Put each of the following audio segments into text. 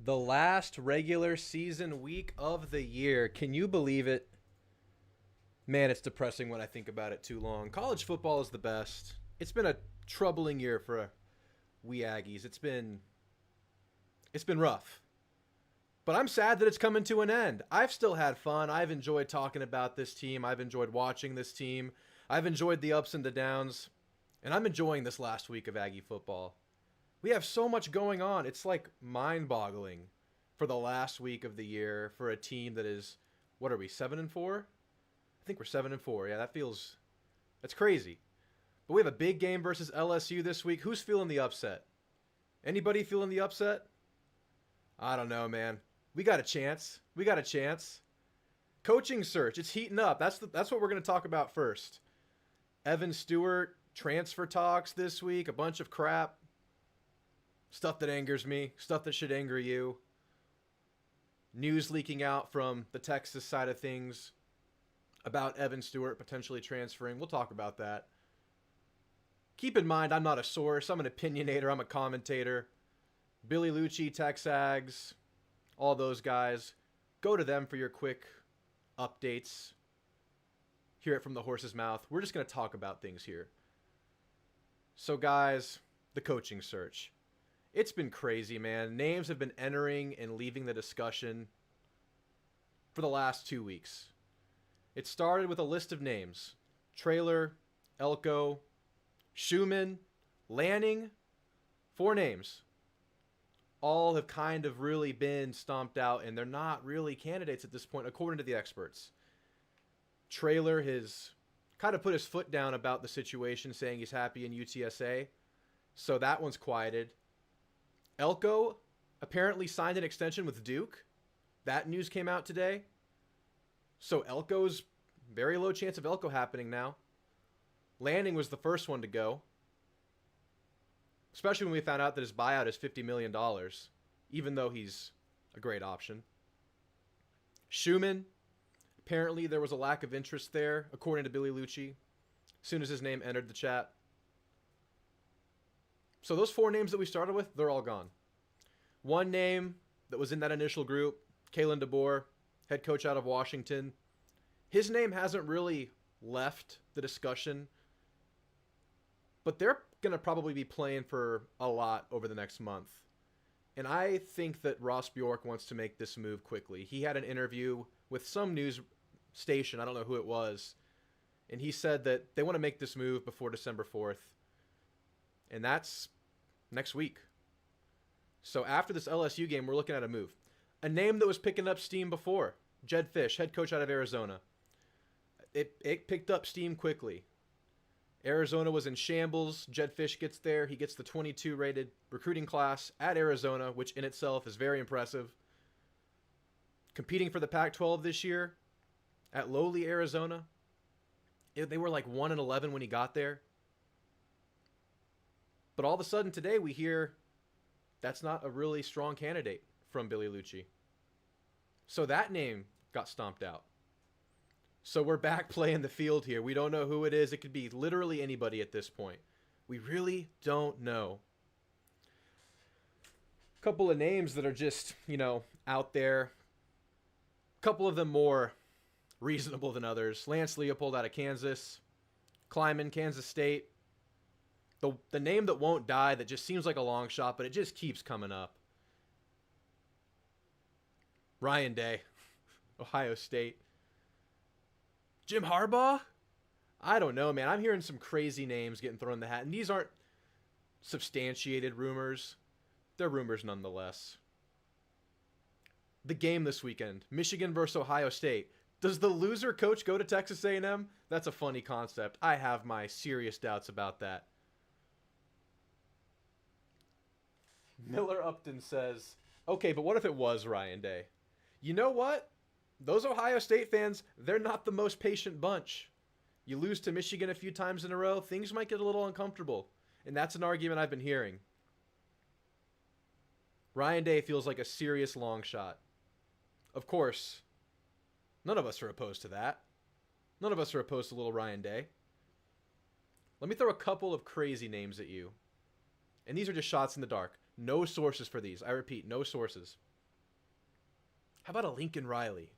The last regular season week of the year. Can you believe it? Man, it's depressing when I think about it too long. College football is the best. It's been a troubling year for we Aggies. It's been rough. But I'm sad that it's coming to an end. I've still had fun. I've enjoyed talking about this team. I've enjoyed watching this team. I've enjoyed the ups and the downs. And I'm enjoying this last week of Aggie football. We have so much going on. It's like mind-boggling for the last week of the year for a team that is, what are we, 7-4? I think we're 7-4. Yeah, that's crazy. But we have a big game versus LSU this week. Who's feeling the upset? Anybody feeling the upset? I don't know, man. We got a chance. We got a chance. Coaching search. It's heating up. That's what we're going to talk about first. Evan Stewart, transfer talks this week, a bunch of crap. Stuff that angers me. Stuff that should anger you. News leaking out from the Texas side of things about Evan Stewart potentially transferring. We'll talk about that. Keep in mind, I'm not a source. I'm an opinionator. I'm a commentator. Billy Lucci, Texags, all those guys. Go to them for your quick updates. Hear it from the horse's mouth. We're just going to talk about things here. So, guys, the coaching search. It's been crazy, man. Names have been entering and leaving the discussion for the last 2 weeks. It started with a list of names. Traylor, Elko, Schumann, Lanning. 4 names. All have kind of really been stomped out, and they're not really candidates at this point, according to the experts. Traylor has kind of put his foot down about the situation, saying he's happy in UTSA. So that one's quieted. Elko apparently signed an extension with Duke. That news came out today. So Elko's very low chance of Elko happening now. Lanning was the first one to go. Especially when we found out that his buyout is $50 million, even though he's a great option. Schumann, apparently there was a lack of interest there, according to Billy Lucci, as soon as his name entered the chat. So those 4 names that we started with, they're all gone. One name that was in that initial group, Kalen DeBoer, head coach out of Washington. His name hasn't really left the discussion, but they're going to probably be playing for a lot over the next month. And I think that Ross Bjork wants to make this move quickly. He had an interview with some news station, I don't know who it was, and he said that they want to make this move before December 4th. And that's next week. So after this LSU game, we're looking at a move. A name that was picking up steam before, Jed Fish, head coach out of Arizona. It picked up steam quickly. Arizona was in shambles. Jed Fish gets there. He gets the 22 rated recruiting class at Arizona, which in itself is very impressive. Competing for the Pac-12 this year at lowly Arizona. They were like 1-11 when he got there. But all of a sudden today we hear that's not a really strong candidate from Billy Lucci. So that name got stomped out. So we're back playing the field here. We don't know who it is. It could be literally anybody at this point. We really don't know. A couple of names that are just, out there. A couple of them more reasonable than others. Lance Leopold out of Kansas. Kleiman, Kansas State. The name that won't die, that just seems like a long shot, but it just keeps coming up. Ryan Day, Ohio State. Jim Harbaugh? I don't know, man. I'm hearing some crazy names getting thrown in the hat, and these aren't substantiated rumors. They're rumors nonetheless. The game this weekend, Michigan versus Ohio State. Does the loser coach go to Texas A&M? That's a funny concept. I have my serious doubts about that. Miller Upton says, okay, but what if it was Ryan Day? You know what? Those Ohio State fans, they're not the most patient bunch. You lose to Michigan a few times in a row, things might get a little uncomfortable. And that's an argument I've been hearing. Ryan Day feels like a serious long shot. Of course, none of us are opposed to that. None of us are opposed to little Ryan Day. Let me throw a couple of crazy names at you. And these are just shots in the dark. No sources for these. I repeat, no sources. How about a Lincoln Riley?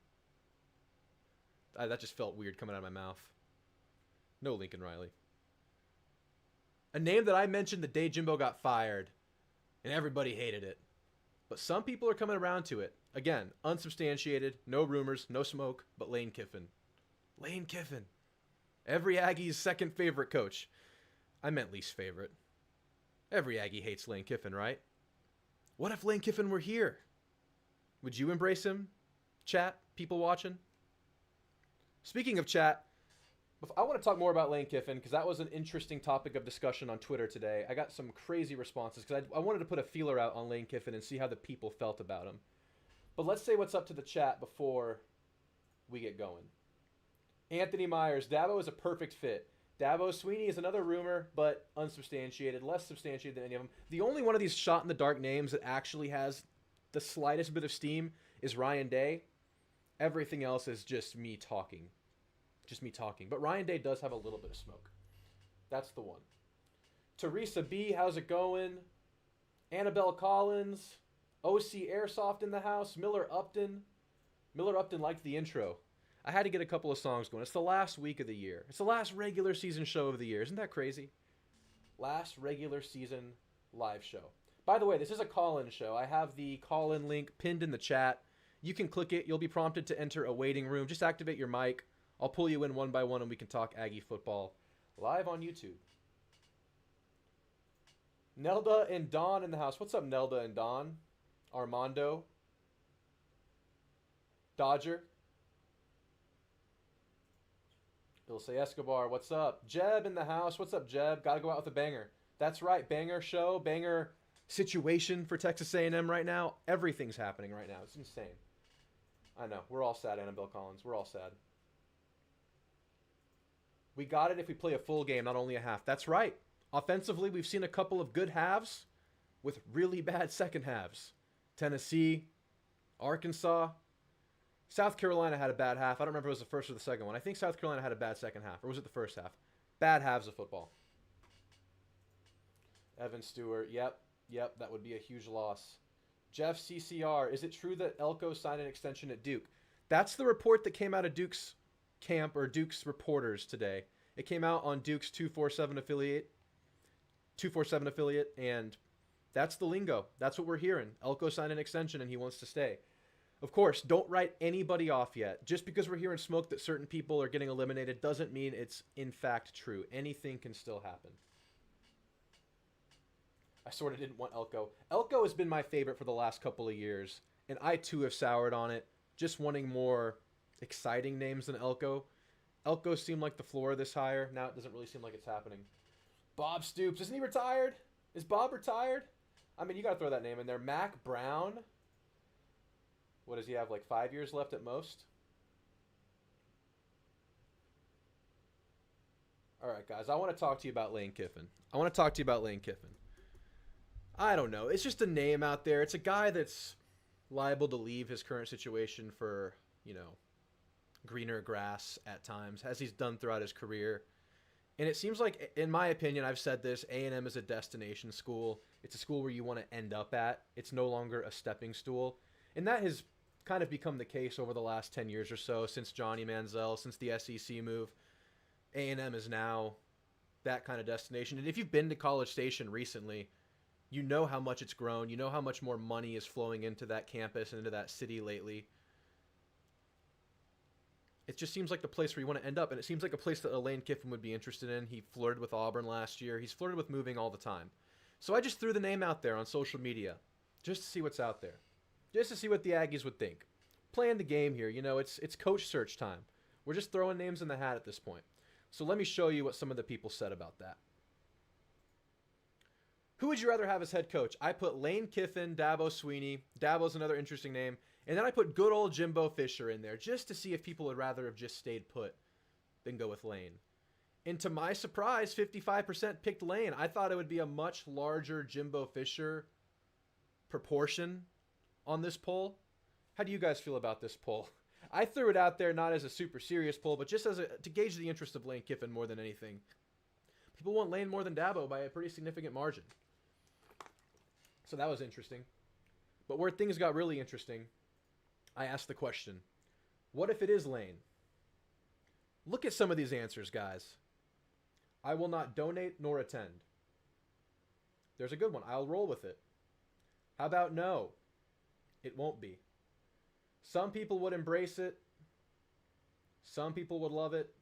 That just felt weird coming out of my mouth. No Lincoln Riley. A name that I mentioned the day Jimbo got fired, and everybody hated it. But some people are coming around to it. Again, unsubstantiated, no rumors, no smoke, but Lane Kiffin. Lane Kiffin. Every Aggie's second favorite coach. I meant least favorite. Every Aggie hates Lane Kiffin, right? What if Lane Kiffin were here? Would you embrace him? Chat, people watching? Speaking of chat, I want to talk more about Lane Kiffin because that was an interesting topic of discussion on Twitter today. I got some crazy responses because I wanted to put a feeler out on Lane Kiffin and see how the people felt about him. But let's say what's up to the chat before we get going. Anthony Myers, Dabo is a perfect fit. Dabo Sweeney is another rumor, but unsubstantiated, less substantiated than any of them. The only one of these shot-in-the-dark names that actually has the slightest bit of steam is Ryan Day. Everything else is just me talking. Just me talking. But Ryan Day does have a little bit of smoke. That's the one. Teresa B, how's it going? Annabelle Collins. OC Airsoft in the house. Miller Upton. Miller Upton liked the intro. I had to get a couple of songs going. It's the last week of the year. It's the last regular season show of the year. Isn't that crazy? Last regular season live show. By the way, this is a call-in show. I have the call-in link pinned in the chat. You can click it. You'll be prompted to enter a waiting room. Just activate your mic. I'll pull you in one by one and we can talk Aggie football live on YouTube. Nelda and Don in the house. What's up, Nelda and Don? Armando. Dodger. Ilse Escobar, what's up? Jeb in the house. What's up, Jeb? Gotta go out with a banger. That's right, banger show, banger situation for Texas A&M right now. Everything's happening right now. It's insane. I know. We're all sad, Annabelle Collins. We're all sad. We got it if we play a full game, not only a half. That's right. Offensively, we've seen a couple of good halves with really bad second halves. Tennessee, Arkansas, South Carolina had a bad half. I don't remember if it was the first or the second one. I think South Carolina had a bad second half. Or was it the first half? Bad halves of football. Evan Stewart. Yep. That would be a huge loss. Jeff CCR. Is it true that Elko signed an extension at Duke? That's the report that came out of Duke's camp or Duke's reporters today. It came out on Duke's 247 affiliate, and that's the lingo. That's what we're hearing. Elko signed an extension and he wants to stay. Of course, don't write anybody off yet. Just because we're hearing smoke that certain people are getting eliminated doesn't mean it's in fact true. Anything can still happen. I sort of didn't want Elko. Elko has been my favorite for the last couple of years, and I too have soured on it, just wanting more exciting names than Elko. Elko seemed like the floor this higher. Now it doesn't really seem like it's happening. Bob Stoops. Isn't he retired? Is Bob retired? I mean, you got to throw that name in there. Mac Brown. What does he have, like 5 years left at most? All right, guys. I want to talk to you about Lane Kiffin. I don't know. It's just a name out there. It's a guy that's liable to leave his current situation for, greener grass at times, as he's done throughout his career. And it seems like, in my opinion, I've said this, A&M is a destination school. It's a school where you want to end up at. It's no longer a stepping stool. And that has kind of become the case over the last 10 years or so, since Johnny Manziel, since the SEC move. A&M is now that kind of destination. And if you've been to College Station recently, you know how much it's grown. You know how much more money is flowing into that campus and into that city lately. It just seems like the place where you want to end up, and it seems like a place that Lane Kiffin would be interested in. He flirted with Auburn last year. He's flirted with moving all the time. So I just threw the name out there on social media just to see what's out there, just to see what the Aggies would think. Playing the game here, it's coach search time. We're just throwing names in the hat at this point. So let me show you what some of the people said about that. Who would you rather have as head coach? I put Lane Kiffin, Dabo Sweeney. Dabo's another interesting name. And then I put good old Jimbo Fisher in there just to see if people would rather have just stayed put than go with Lane. And to my surprise, 55% picked Lane. I thought it would be a much larger Jimbo Fisher proportion on this poll. How do you guys feel about this poll? I threw it out there not as a super serious poll, but just to gauge the interest of Lane Kiffin more than anything. People want Lane more than Dabo by a pretty significant margin. So that was interesting. But where things got really interesting I asked the question, what if it is Lane? Look at some of these answers, guys. I will not donate nor attend. There's a good one. I'll roll with it. How about no? It won't be. Some people would embrace it. Some people would love it.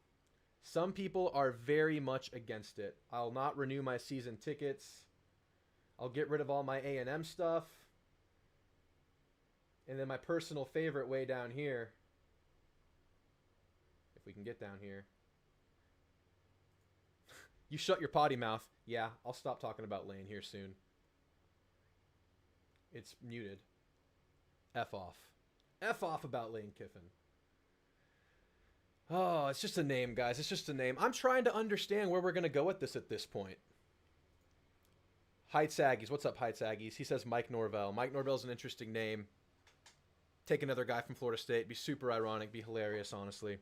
Some people are very much against it. I'll not renew my season tickets. I'll get rid of all my A&M stuff. And then my personal favorite way down here, if we can get down here. You shut your potty mouth. Yeah, I'll stop talking about Lane here soon. It's muted. F off. F off about Lane Kiffin. Oh, it's just a name, guys. It's just a name. I'm trying to understand where we're going to go with this at this point. Heights Aggies. What's up, Heights Aggies? He says Mike Norvell. Mike Norvell's an interesting name. Take another guy from Florida State. Be super ironic. Be hilarious, honestly.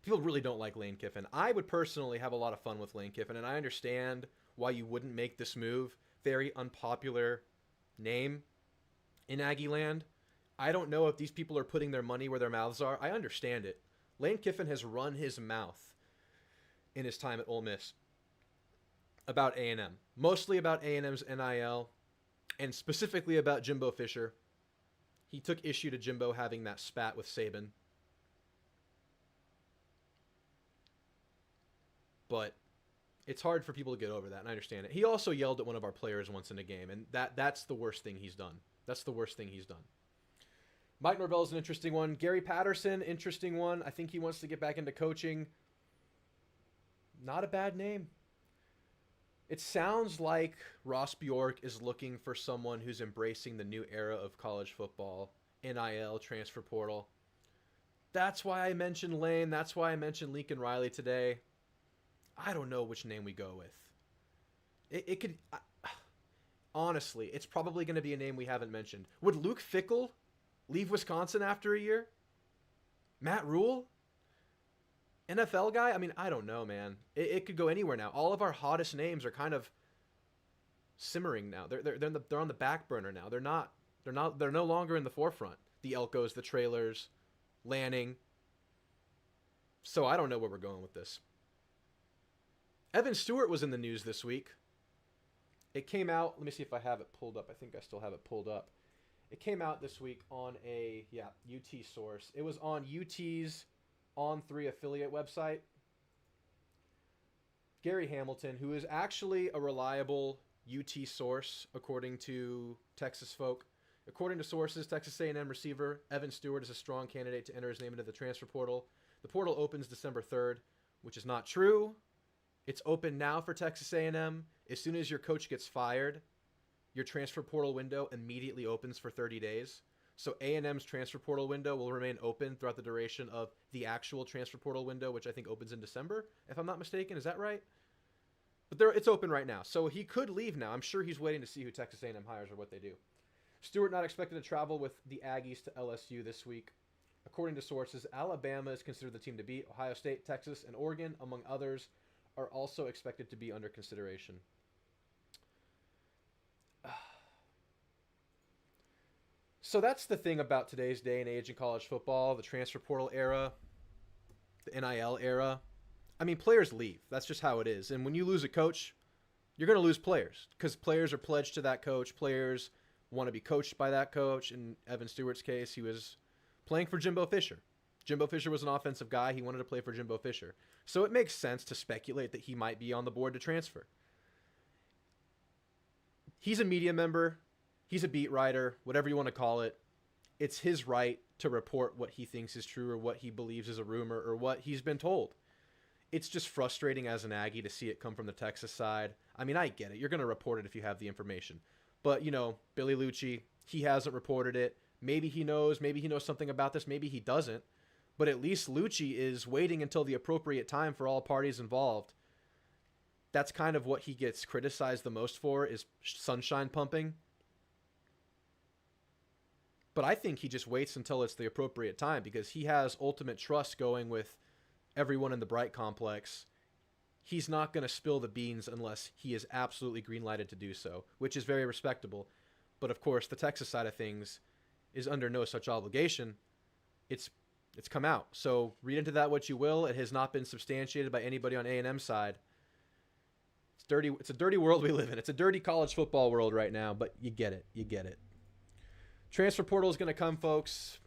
People really don't like Lane Kiffin. I would personally have a lot of fun with Lane Kiffin, and I understand why you wouldn't make this move. Very unpopular name in Aggie land. I don't know if these people are putting their money where their mouths are. I understand it. Lane Kiffin has run his mouth in his time at Ole Miss about A&M. Mostly about A&M's NIL, and specifically about Jimbo Fisher. He took issue to Jimbo having that spat with Saban. But it's hard for people to get over that, and I understand it. He also yelled at one of our players once in a game, and that's the worst thing he's done. That's the worst thing he's done. Mike Norvell is an interesting one. Gary Patterson, interesting one. I think he wants to get back into coaching. Not a bad name. It sounds like Ross Bjork is looking for someone who's embracing the new era of college football, NIL, transfer portal. That's why I mentioned Lane. That's why I mentioned Lincoln Riley today. I don't know which name we go with. It could... honestly, it's probably going to be a name we haven't mentioned. Would Luke Fickell leave Wisconsin after a year? Matt Rule? NFL guy? I mean, I don't know, man. It could go anywhere now. All of our hottest names are kind of simmering now. They're on the back burner now. They're no longer in the forefront. The Elkos, the Trailers, Lanning. So I don't know where we're going with this. Evan Stewart was in the news this week. It came out. Let me see if I have it pulled up. I think I still have it pulled up. It came out this week on a UT source. It was on UT's On3 affiliate website. Gary Hamilton, who is actually a reliable UT source, according to Texas folk. According to sources, Texas A&M receiver Evan Stewart is a strong candidate to enter his name into the transfer portal. The portal opens December 3rd, which is not true. It's open now for Texas A&M. As soon as your coach gets fired, your transfer portal window immediately opens for 30 days. So A&M's transfer portal window will remain open throughout the duration of the actual transfer portal window, which I think opens in December, if I'm not mistaken. Is that right? But it's open right now. So he could leave now. I'm sure he's waiting to see who Texas A&M hires or what they do. Stewart not expected to travel with the Aggies to LSU this week. According to sources, Alabama is considered the team to beat. Ohio State, Texas, and Oregon, among others, are also expected to be under consideration. So that's the thing about today's day and age in college football, the transfer portal era, the NIL era. I mean, players leave. That's just how it is. And when you lose a coach, you're going to lose players because players are pledged to that coach. Players want to be coached by that coach. In Evan Stewart's case, he was playing for Jimbo Fisher. Jimbo Fisher was an offensive guy. He wanted to play for Jimbo Fisher. So it makes sense to speculate that he might be on the board to transfer. He's a media member. He's a beat writer, whatever you want to call it. It's his right to report what he thinks is true or what he believes is a rumor or what he's been told. It's just frustrating as an Aggie to see it come from the Texas side. I mean, I get it. You're going to report it if you have the information. But, you know, Billy Lucci, he hasn't reported it. Maybe he knows something about this. Maybe he doesn't. But at least Lucci is waiting until the appropriate time for all parties involved. That's kind of what he gets criticized the most for, is sunshine pumping. But I think he just waits until it's the appropriate time because he has ultimate trust going with everyone in the Bright complex. He's not going to spill the beans unless he is absolutely green-lighted to do so, which is very respectable. But of course, the Texas side of things is under no such obligation. It's come out. So read into that what you will. It has not been substantiated by anybody on A&M side. It's dirty. It's a dirty world we live in. It's a dirty college football world right now, but you get it. You get it. Transfer portal is going to come, folks.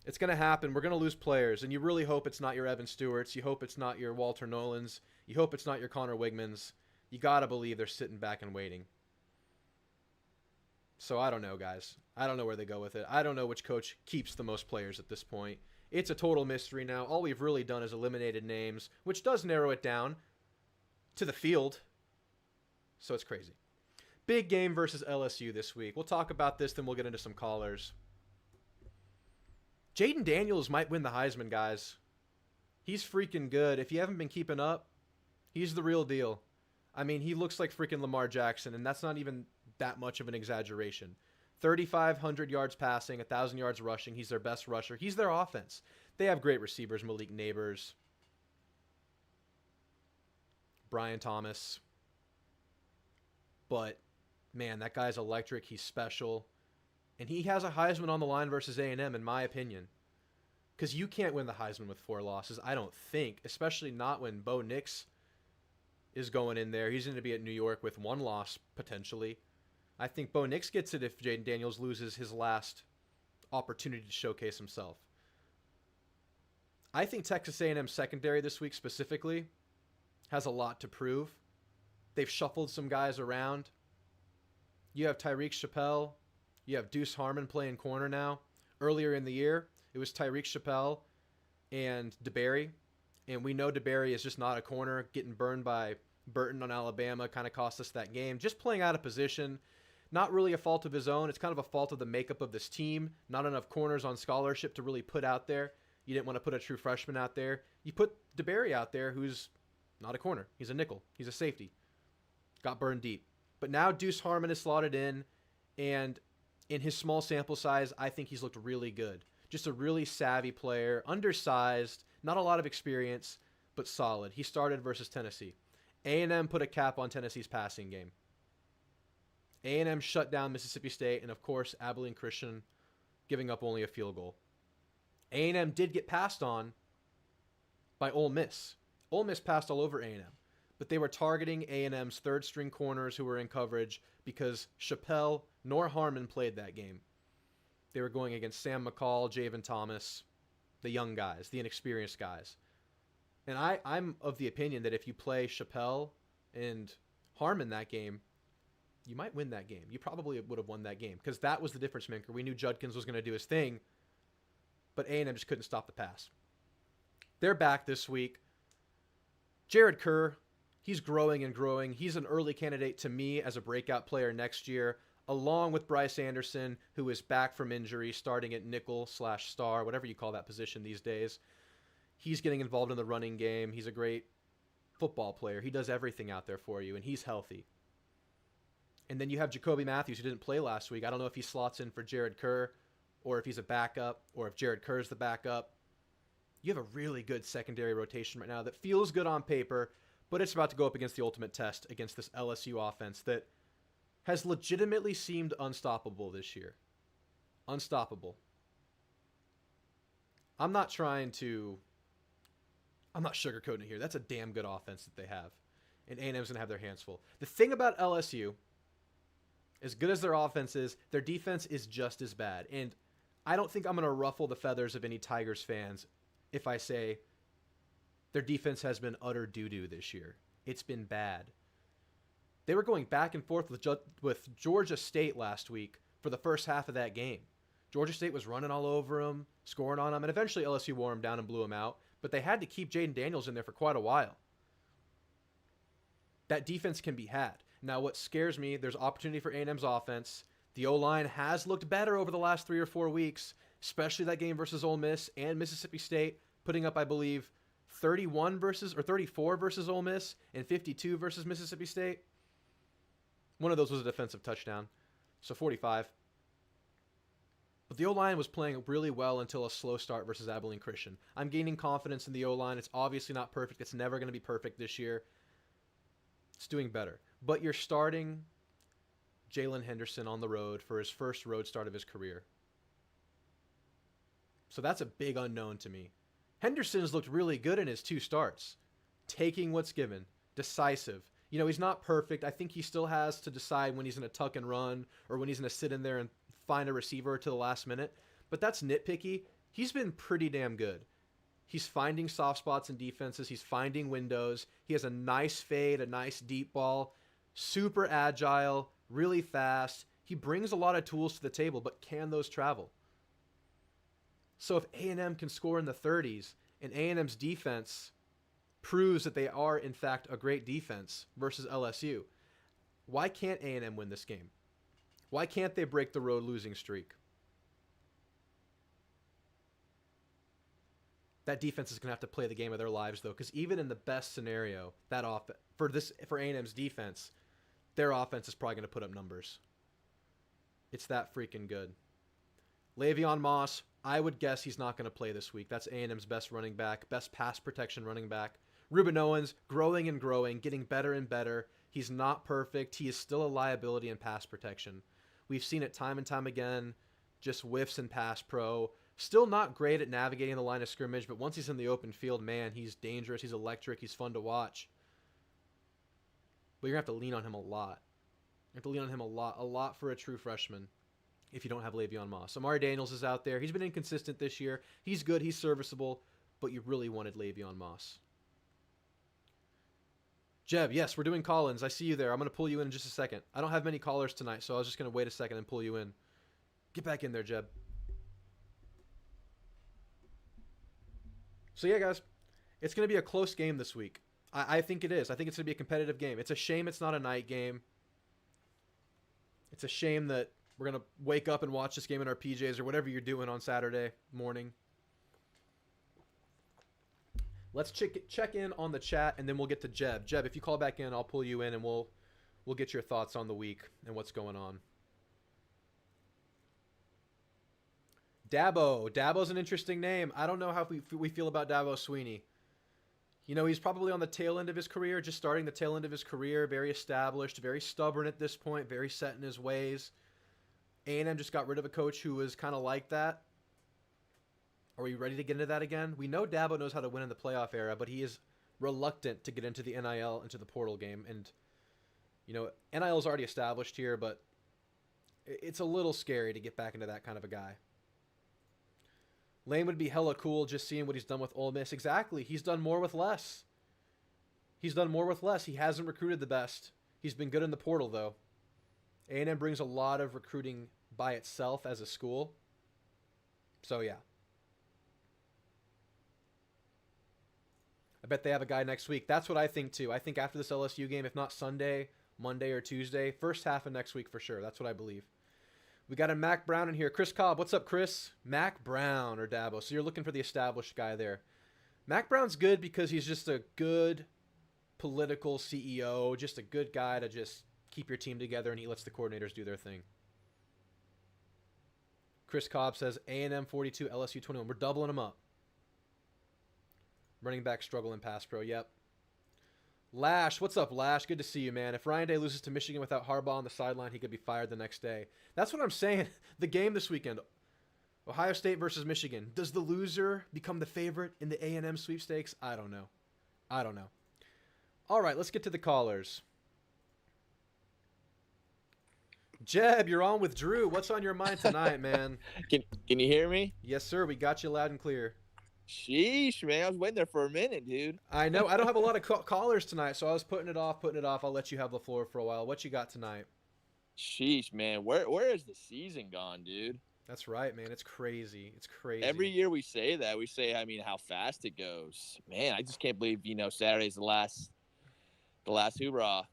It's going to happen. We're going to lose players, and you really hope it's not your Evan Stewarts. You hope it's not your Walter Nolans. You hope it's not your Connor Wigmans. You got to believe they're sitting back and waiting. So I don't know, guys. I don't know where they go with it. I don't know which coach keeps the most players at this point. It's a total mystery now. All we've really done is eliminated names, which does narrow it down to the field. So it's crazy. Big game versus LSU this week. We'll talk about this, then we'll get into some callers. Jaden Daniels might win the Heisman, guys. He's freaking good. If you haven't been keeping up, he's the real deal. I mean, he looks like freaking Lamar Jackson, and that's not even that much of an exaggeration. 3,500 yards passing, 1,000 yards rushing. He's their best rusher. He's their offense. They have great receivers, Malik Neighbors, Brian Thomas. But, man, that guy's electric. He's special. And he has a Heisman on the line versus A&M, in my opinion. Because you can't win the Heisman with 4 losses, I don't think. Especially not when Bo Nix is going in there. He's going to be at New York with 1 loss, potentially. I think Bo Nix gets it if Jaden Daniels loses his last opportunity to showcase himself. I think Texas A&M secondary this week specifically has a lot to prove. They've shuffled some guys around. You have Tyreek Chappelle. You have Deuce Harmon playing corner now. Earlier in the year, it was Tyreek Chappelle and DeBerry. And we know DeBerry is just not a corner. Getting burned by Burton on Alabama kind of cost us that game. Just playing out of position. Not really a fault of his own. It's kind of a fault of the makeup of this team. Not enough corners on scholarship to really put out there. You didn't want to put a true freshman out there. You put DeBerry out there, who's not a corner. He's a nickel. He's a safety. Got burned deep. But now Deuce Harmon is slotted in, and in his small sample size, I think he's looked really good. Just a really savvy player, undersized, not a lot of experience, but solid. He started versus Tennessee. A&M put a cap on Tennessee's passing game. A&M shut down Mississippi State, and of course, Abilene Christian giving up only a field goal. A&M did get passed on by Ole Miss. Ole Miss passed all over A&M, but they were targeting A&M's third-string corners who were in coverage because Chappelle nor Harmon played that game. They were going against Sam McCall, Javen Thomas, the young guys, the inexperienced guys. And I'm of the opinion that if you play Chappelle and Harmon that game, you might win that game. You probably would have won that game because that was the difference maker. We knew Judkins was going to do his thing, but A&M just couldn't stop the pass. They're back this week. Jared Kerr, he's growing and growing. He's an early candidate to me as a breakout player next year, along with Bryce Anderson, who is back from injury, starting at nickel/star, whatever you call that position these days. He's getting involved in the running game. He's a great football player. He does everything out there for you, and he's healthy. And then you have Jacoby Matthews, who didn't play last week. I don't know if he slots in for Jared Kerr or if he's a backup or if Jared Kerr's the backup. You have a really good secondary rotation right now that feels good on paper, but it's about to go up against the ultimate test against this LSU offense that has legitimately seemed unstoppable this year. Unstoppable. I'm not sugarcoating it here. That's a damn good offense that they have. And A&M's going to have their hands full. The thing about LSU, as good as their offense is, their defense is just as bad. And I don't think I'm going to ruffle the feathers of any Tigers fans if I say their defense has been utter doo-doo this year. It's been bad. They were going back and forth with Georgia State last week for the first half of that game. Georgia State was running all over them, scoring on them, and eventually LSU wore them down and blew them out. But they had to keep Jaden Daniels in there for quite a while. That defense can be had. Now, what scares me, there's opportunity for A&M's offense. The O-line has looked better over the last 3 or 4 weeks, especially that game versus Ole Miss and Mississippi State, putting up, I believe, 34 versus Ole Miss and 52 versus Mississippi State. One of those was a defensive touchdown, so 45. But the O-line was playing really well until a slow start versus Abilene Christian. I'm gaining confidence in the O-line. It's obviously not perfect. It's never going to be perfect this year. It's doing better. But you're starting Jalen Henderson on the road for his first road start of his career. So that's a big unknown to me. Henderson's looked really good in his 2 starts, taking what's given, decisive. You know, he's not perfect. I think he still has to decide when he's going to tuck and run or when he's going to sit in there and find a receiver to the last minute. But that's nitpicky. He's been pretty damn good. He's finding soft spots in defenses. He's finding windows. He has a nice fade, a nice deep ball, super agile, really fast. He brings a lot of tools to the table, but can those travel? So if A&M can score in the 30s and A&M's defense proves that they are, in fact, a great defense versus LSU, why can't A&M win this game? Why can't they break the road losing streak? That defense is going to have to play the game of their lives, though, because even in the best scenario, for A&M's defense, their offense is probably going to put up numbers. It's that freaking good. Le'Veon Moss, I would guess he's not going to play this week. That's A&M's best running back, best pass protection running back. Ruben Owens, growing and growing, getting better and better. He's not perfect. He is still a liability in pass protection. We've seen it time and time again, just whiffs in pass pro. Still not great at navigating the line of scrimmage, but once he's in the open field, man, he's dangerous, he's electric, he's fun to watch. But you're going to have to lean on him a lot. You have to lean on him a lot for a true freshman if you don't have Le'Veon Moss. Amari Daniels is out there. He's been inconsistent this year. He's good, he's serviceable, but you really wanted Le'Veon Moss. Jeb, yes, we're doing call-ins. I see you there. I'm going to pull you in just a second. I don't have many callers tonight, so I was just going to wait a second and pull you in. Get back in there, Jeb. So yeah, guys, it's going to be a close game this week. I think it is. I think it's going to be a competitive game. It's a shame it's not a night game. It's a shame that we're going to wake up and watch this game in our PJs or whatever you're doing on Saturday morning. Let's check in on the chat, and then we'll get to Jeb. Jeb, if you call back in, I'll pull you in, and we'll get your thoughts on the week and what's going on. Dabo. Dabo's an interesting name. I don't know how we feel about Dabo Swinney. You know, he's probably on the tail end of his career, just starting the tail end of his career, very established, very stubborn at this point, very set in his ways. A&M just got rid of a coach who was kind of like that. Are we ready to get into that again? We know Dabo knows how to win in the playoff era, but he is reluctant to get into the NIL, into the portal game. And, you know, NIL is already established here, but it's a little scary to get back into that kind of a guy. Lane would be hella cool just seeing what he's done with Ole Miss. Exactly. He's done more with less. He hasn't recruited the best. He's been good in the portal, though. A&M brings a lot of recruiting by itself as a school. So, yeah. I bet they have a guy next week. That's what I think, too. I think after this LSU game, if not Sunday, Monday, or Tuesday, first half of next week for sure. That's what I believe. We got a Mac Brown in here. Chris Cobb, what's up, Chris? Mac Brown or Dabo. So you're looking for the established guy there. Mac Brown's good because he's just a good political CEO, just a good guy to just keep your team together, and he lets the coordinators do their thing. Chris Cobb says A&M 42, LSU 21. We're doubling them up. Running back struggle in pass pro. Yep. Lash, what's up, Lash? Good to see you, man. If Ryan Day loses to Michigan without Harbaugh on the sideline, he could be fired the next day. That's what I'm saying. The game this weekend, Ohio State versus Michigan. Does the loser become the favorite in the A&M sweepstakes? I don't know. All right, let's get to the callers. Jeb, you're on with Drew. What's on your mind tonight, man? Can you hear me? Yes, sir. We got you loud and clear. Sheesh, man. I was waiting there for a minute, dude. I know. I don't have a lot of callers tonight, so I was putting it off. I'll let you have the floor for a while. What you got tonight? Sheesh, man. Where is the season gone, dude? That's right, man. It's crazy. Every year we say that. We say, I mean, how fast it goes. Man, I just can't believe, Saturday's the last hoorah.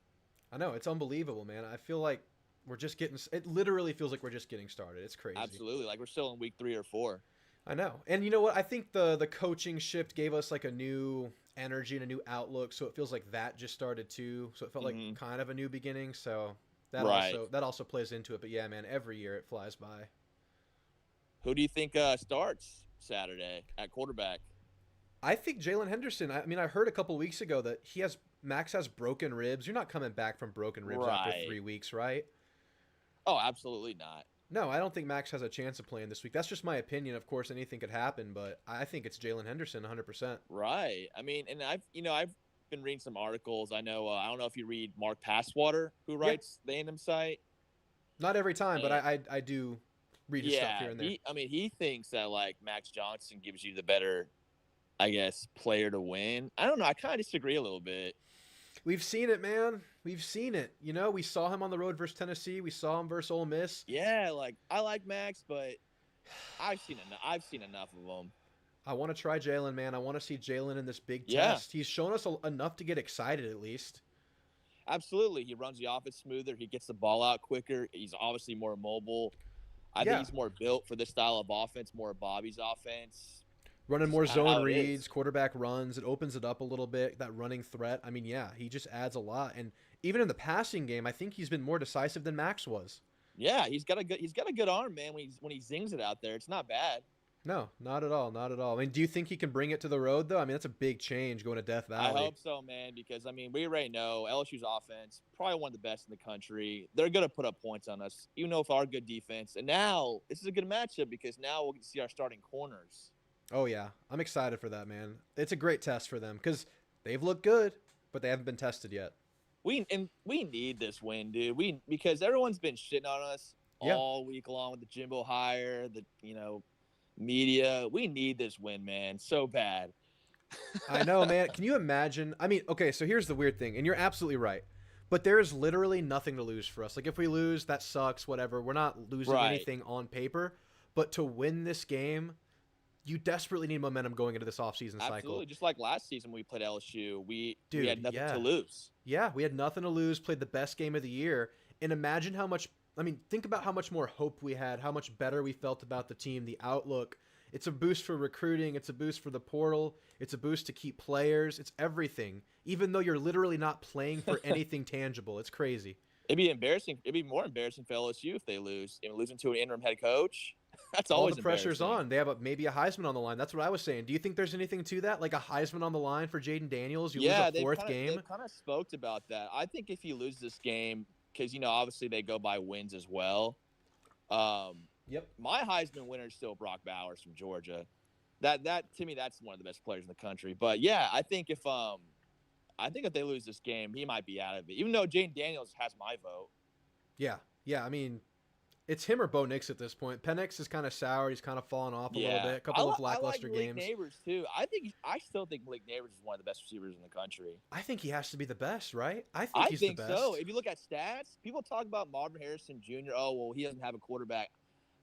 I know. It's unbelievable, man. I feel like it literally feels like we're just getting started. It's crazy. Absolutely. Like we're still in week 3 or 4. I know. And you know what? I think the coaching shift gave us like a new energy and a new outlook. So it feels like that just started too. So it felt like kind of a new beginning. So that also plays into it. But yeah, man, every year it flies by. Who do you think starts Saturday at quarterback? I think Jalen Henderson. I mean, I heard a couple weeks ago that Max has broken ribs. You're not coming back from broken ribs after 3 weeks, right? Oh, absolutely not. No, I don't think Max has a chance of playing this week. That's just my opinion. Of course, anything could happen, but I think it's Jalen Henderson 100%. Right. I mean, and I've been reading some articles. I know. I don't know if you read Mark Passwater, who Yeah, writes the Anthem site. not every time, but And I do read his stuff yeah, here and there. he thinks that like Max Johnson gives you the better, I guess, player to win. I don't know. I kind of disagree a little bit. We've seen it, man. We've seen it. You know, we saw him on the road versus Tennessee. We saw him versus Ole Miss. Yeah, like I like Max, but I've seen enough of him. I want to try Jalen, man. I want to see Jalen in this big Yeah, test. He's shown us enough to get excited, at least. absolutely. He runs the offense smoother. He gets the ball out quicker. He's obviously more mobile. I think Yeah, he's more built for this style of offense, more Bobby's offense. running Just more zone how it reads, is. quarterback runs. It opens it up a little bit. That running threat. I mean, yeah, he just adds a lot. And even in the passing game, I think he's been more decisive than Max was. Yeah, he's got a good arm, man. When he zings it out there, it's not bad. No, not at all. Not at all. I mean, do you think he can bring it to the road, though? I mean, that's a big change going to Death I Valley. hope so, man, because I mean we already know LSU's offense probably one of the best in the country. They're gonna put up points on us, even though with our good defense. And now this is a good matchup because now we'll get to see our starting corners. Oh, yeah. I'm excited for that, man. It's a great test for them because they've looked good, but they haven't been tested yet. We need this win, dude. Because everyone's been shitting on us Yeah, all week long with the Jimbo hire, the media. We need this win, man, so bad. I know, man. Can you imagine? I mean, okay, so here's the weird thing, and you're absolutely right. But there is literally nothing to lose for us. Like, if we lose, that sucks, whatever. We're not losing Right. anything on paper. But to win this game, you desperately need momentum going into this offseason cycle. Absolutely. Just like last season when we played LSU, we had Dude, nothing to yeah. lose. Yeah, we had nothing to lose, played the best game of the year. And imagine how much, I mean, think about how much more hope we had, how much better we felt about the team, the outlook. It's a boost for recruiting, it's a boost for the portal, it's a boost to keep players, it's everything. Even though you're literally not playing for anything tangible. It's crazy. It'd be embarrassing. It'd be more embarrassing for LSU if they lose. Losing to an interim head coach, that's All always the pressure's embarrassing. on. They have maybe a Heisman on the line. That's what I was saying. Do you think there's anything to that? Like a Heisman on the line for Jaden Daniels? You lose Yeah, a fourth they game? kind of spoke about that. I think if he loses this game, because obviously they go by wins as well. Um, Yep. my Heisman winner is still Brock Bowers from Georgia. That to me, that's one of the best players in the country. But yeah, I think if they lose this game, he might be out of it. Even though Jane Daniels has my vote. Yeah. Yeah. I mean, it's him or Bo Nix at this point. Penix is kind of sour. He's kind of fallen off a little bit. A couple of I like lackluster Malik games. Neighbors too. I still think Malik Neighbors is one of the best receivers in the country. I think he has to be the best, right? I think I he's think the best. so. If you look at stats, people talk about Marvin Harrison Jr. Oh well, he doesn't have a quarterback.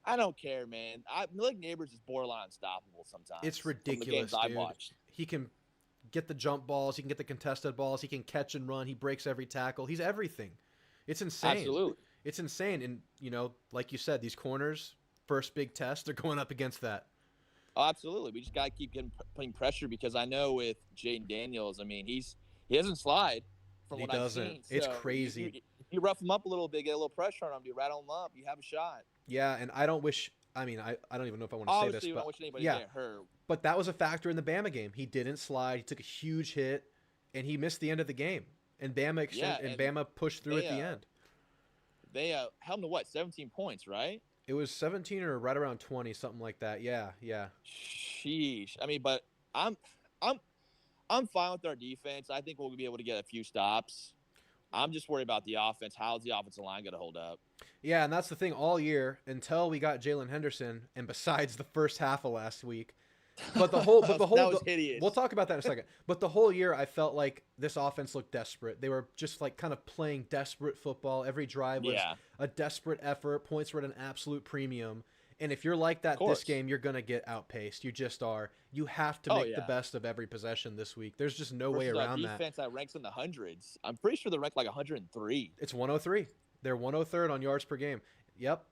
I don't care, man. Malik Neighbors is borderline unstoppable sometimes. It's From the ridiculous, games I've dude. watched. He can get the jump balls. He can get the contested balls. He can catch and run. He breaks every tackle. He's everything. It's insane. Absolutely. It's insane. And, like you said, these corners, first big test, they're going up against that. Oh, absolutely. We just got to keep putting pressure because I know with Jaden Daniels, I mean, he doesn't slide from He what I've doesn't. seen. It's So crazy. If you rough him up a little bit, get a little pressure on him, you rattle him up, you have a shot. Yeah, and I don't wish. I mean, I don't even know if I want to say Obviously, this, you but don't wish anybody yeah, to get hurt. but that was a factor in the Bama game. He didn't slide. He took a huge hit, and he missed the end of the game. And Bama pushed through they, at the end. They held him to what, 17 points, right? It was 17 or right around 20, something like that. Yeah, yeah. Sheesh. I mean, but I'm fine with our defense. I think we'll be able to get a few stops. I'm just worried about the offense. How's the offensive line going to hold up? Yeah, and that's the thing all year until we got Jalen Henderson, and besides the first half of last week. But the whole, that was hideous. We'll talk about that in a second. But the whole year, I felt like this offense looked desperate. They were just like kind of playing desperate football. Every drive was a desperate effort. Points were at an absolute premium. And if you're like that this game, you're gonna get outpaced. You just are. You have to make the best of every possession this week. There's just no way around that. Defense that ranks in the hundreds. I'm pretty sure they're ranked like 103. It's 103. They're 103rd on yards per game. Yep.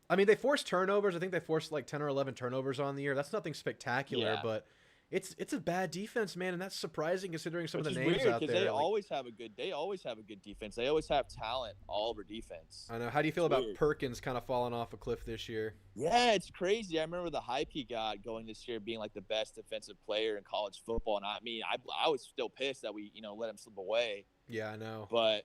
I mean, they forced turnovers. I think they forced like 10 or 11 turnovers on the year. That's nothing spectacular, but it's a bad defense, man, and that's surprising considering some of Which the is names weird out because there. Like, they always have a good defense. They always have talent all over defense. I know. How do you feel It's about weird. Perkins kind of falling off a cliff this year? Yeah, it's crazy. I remember the hype he got going this year, being like the best defensive player in college football. And I mean, I was still pissed that we let him slip away. Yeah, I know. But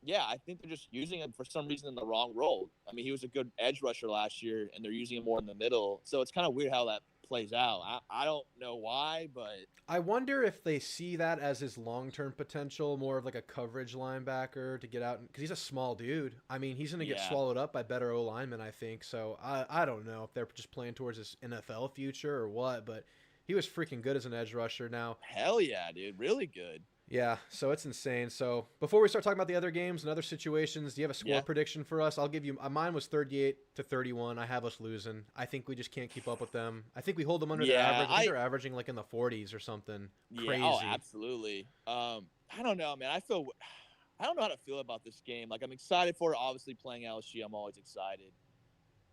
yeah, I think they're just using him for some reason in the wrong role. I mean, he was a good edge rusher last year, and they're using him more in the middle. So it's kind of weird how that plays out. I don't know why, but I wonder if they see that as his long-term potential, more of like a coverage linebacker to get out, because he's a small dude. I mean, he's going to get yeah, swallowed up by better O linemen, I think. So I don't know if they're just playing towards his NFL future or what, but he was freaking good as an edge rusher. Now, hell yeah, dude, really good. yeah, so it's insane. So before we start talking about the other games and other situations, do you have a score Yeah, prediction for us? I'll give you mine was 38-31. I have us losing. I think we just can't keep up with them. I think we hold them under their yeah, average. I think they're averaging like in the 40s or something yeah. Oh, crazy. absolutely. I don't know, man. I don't know how to feel about this game. Like, I'm excited for it. Obviously, playing LSU, I'm always excited,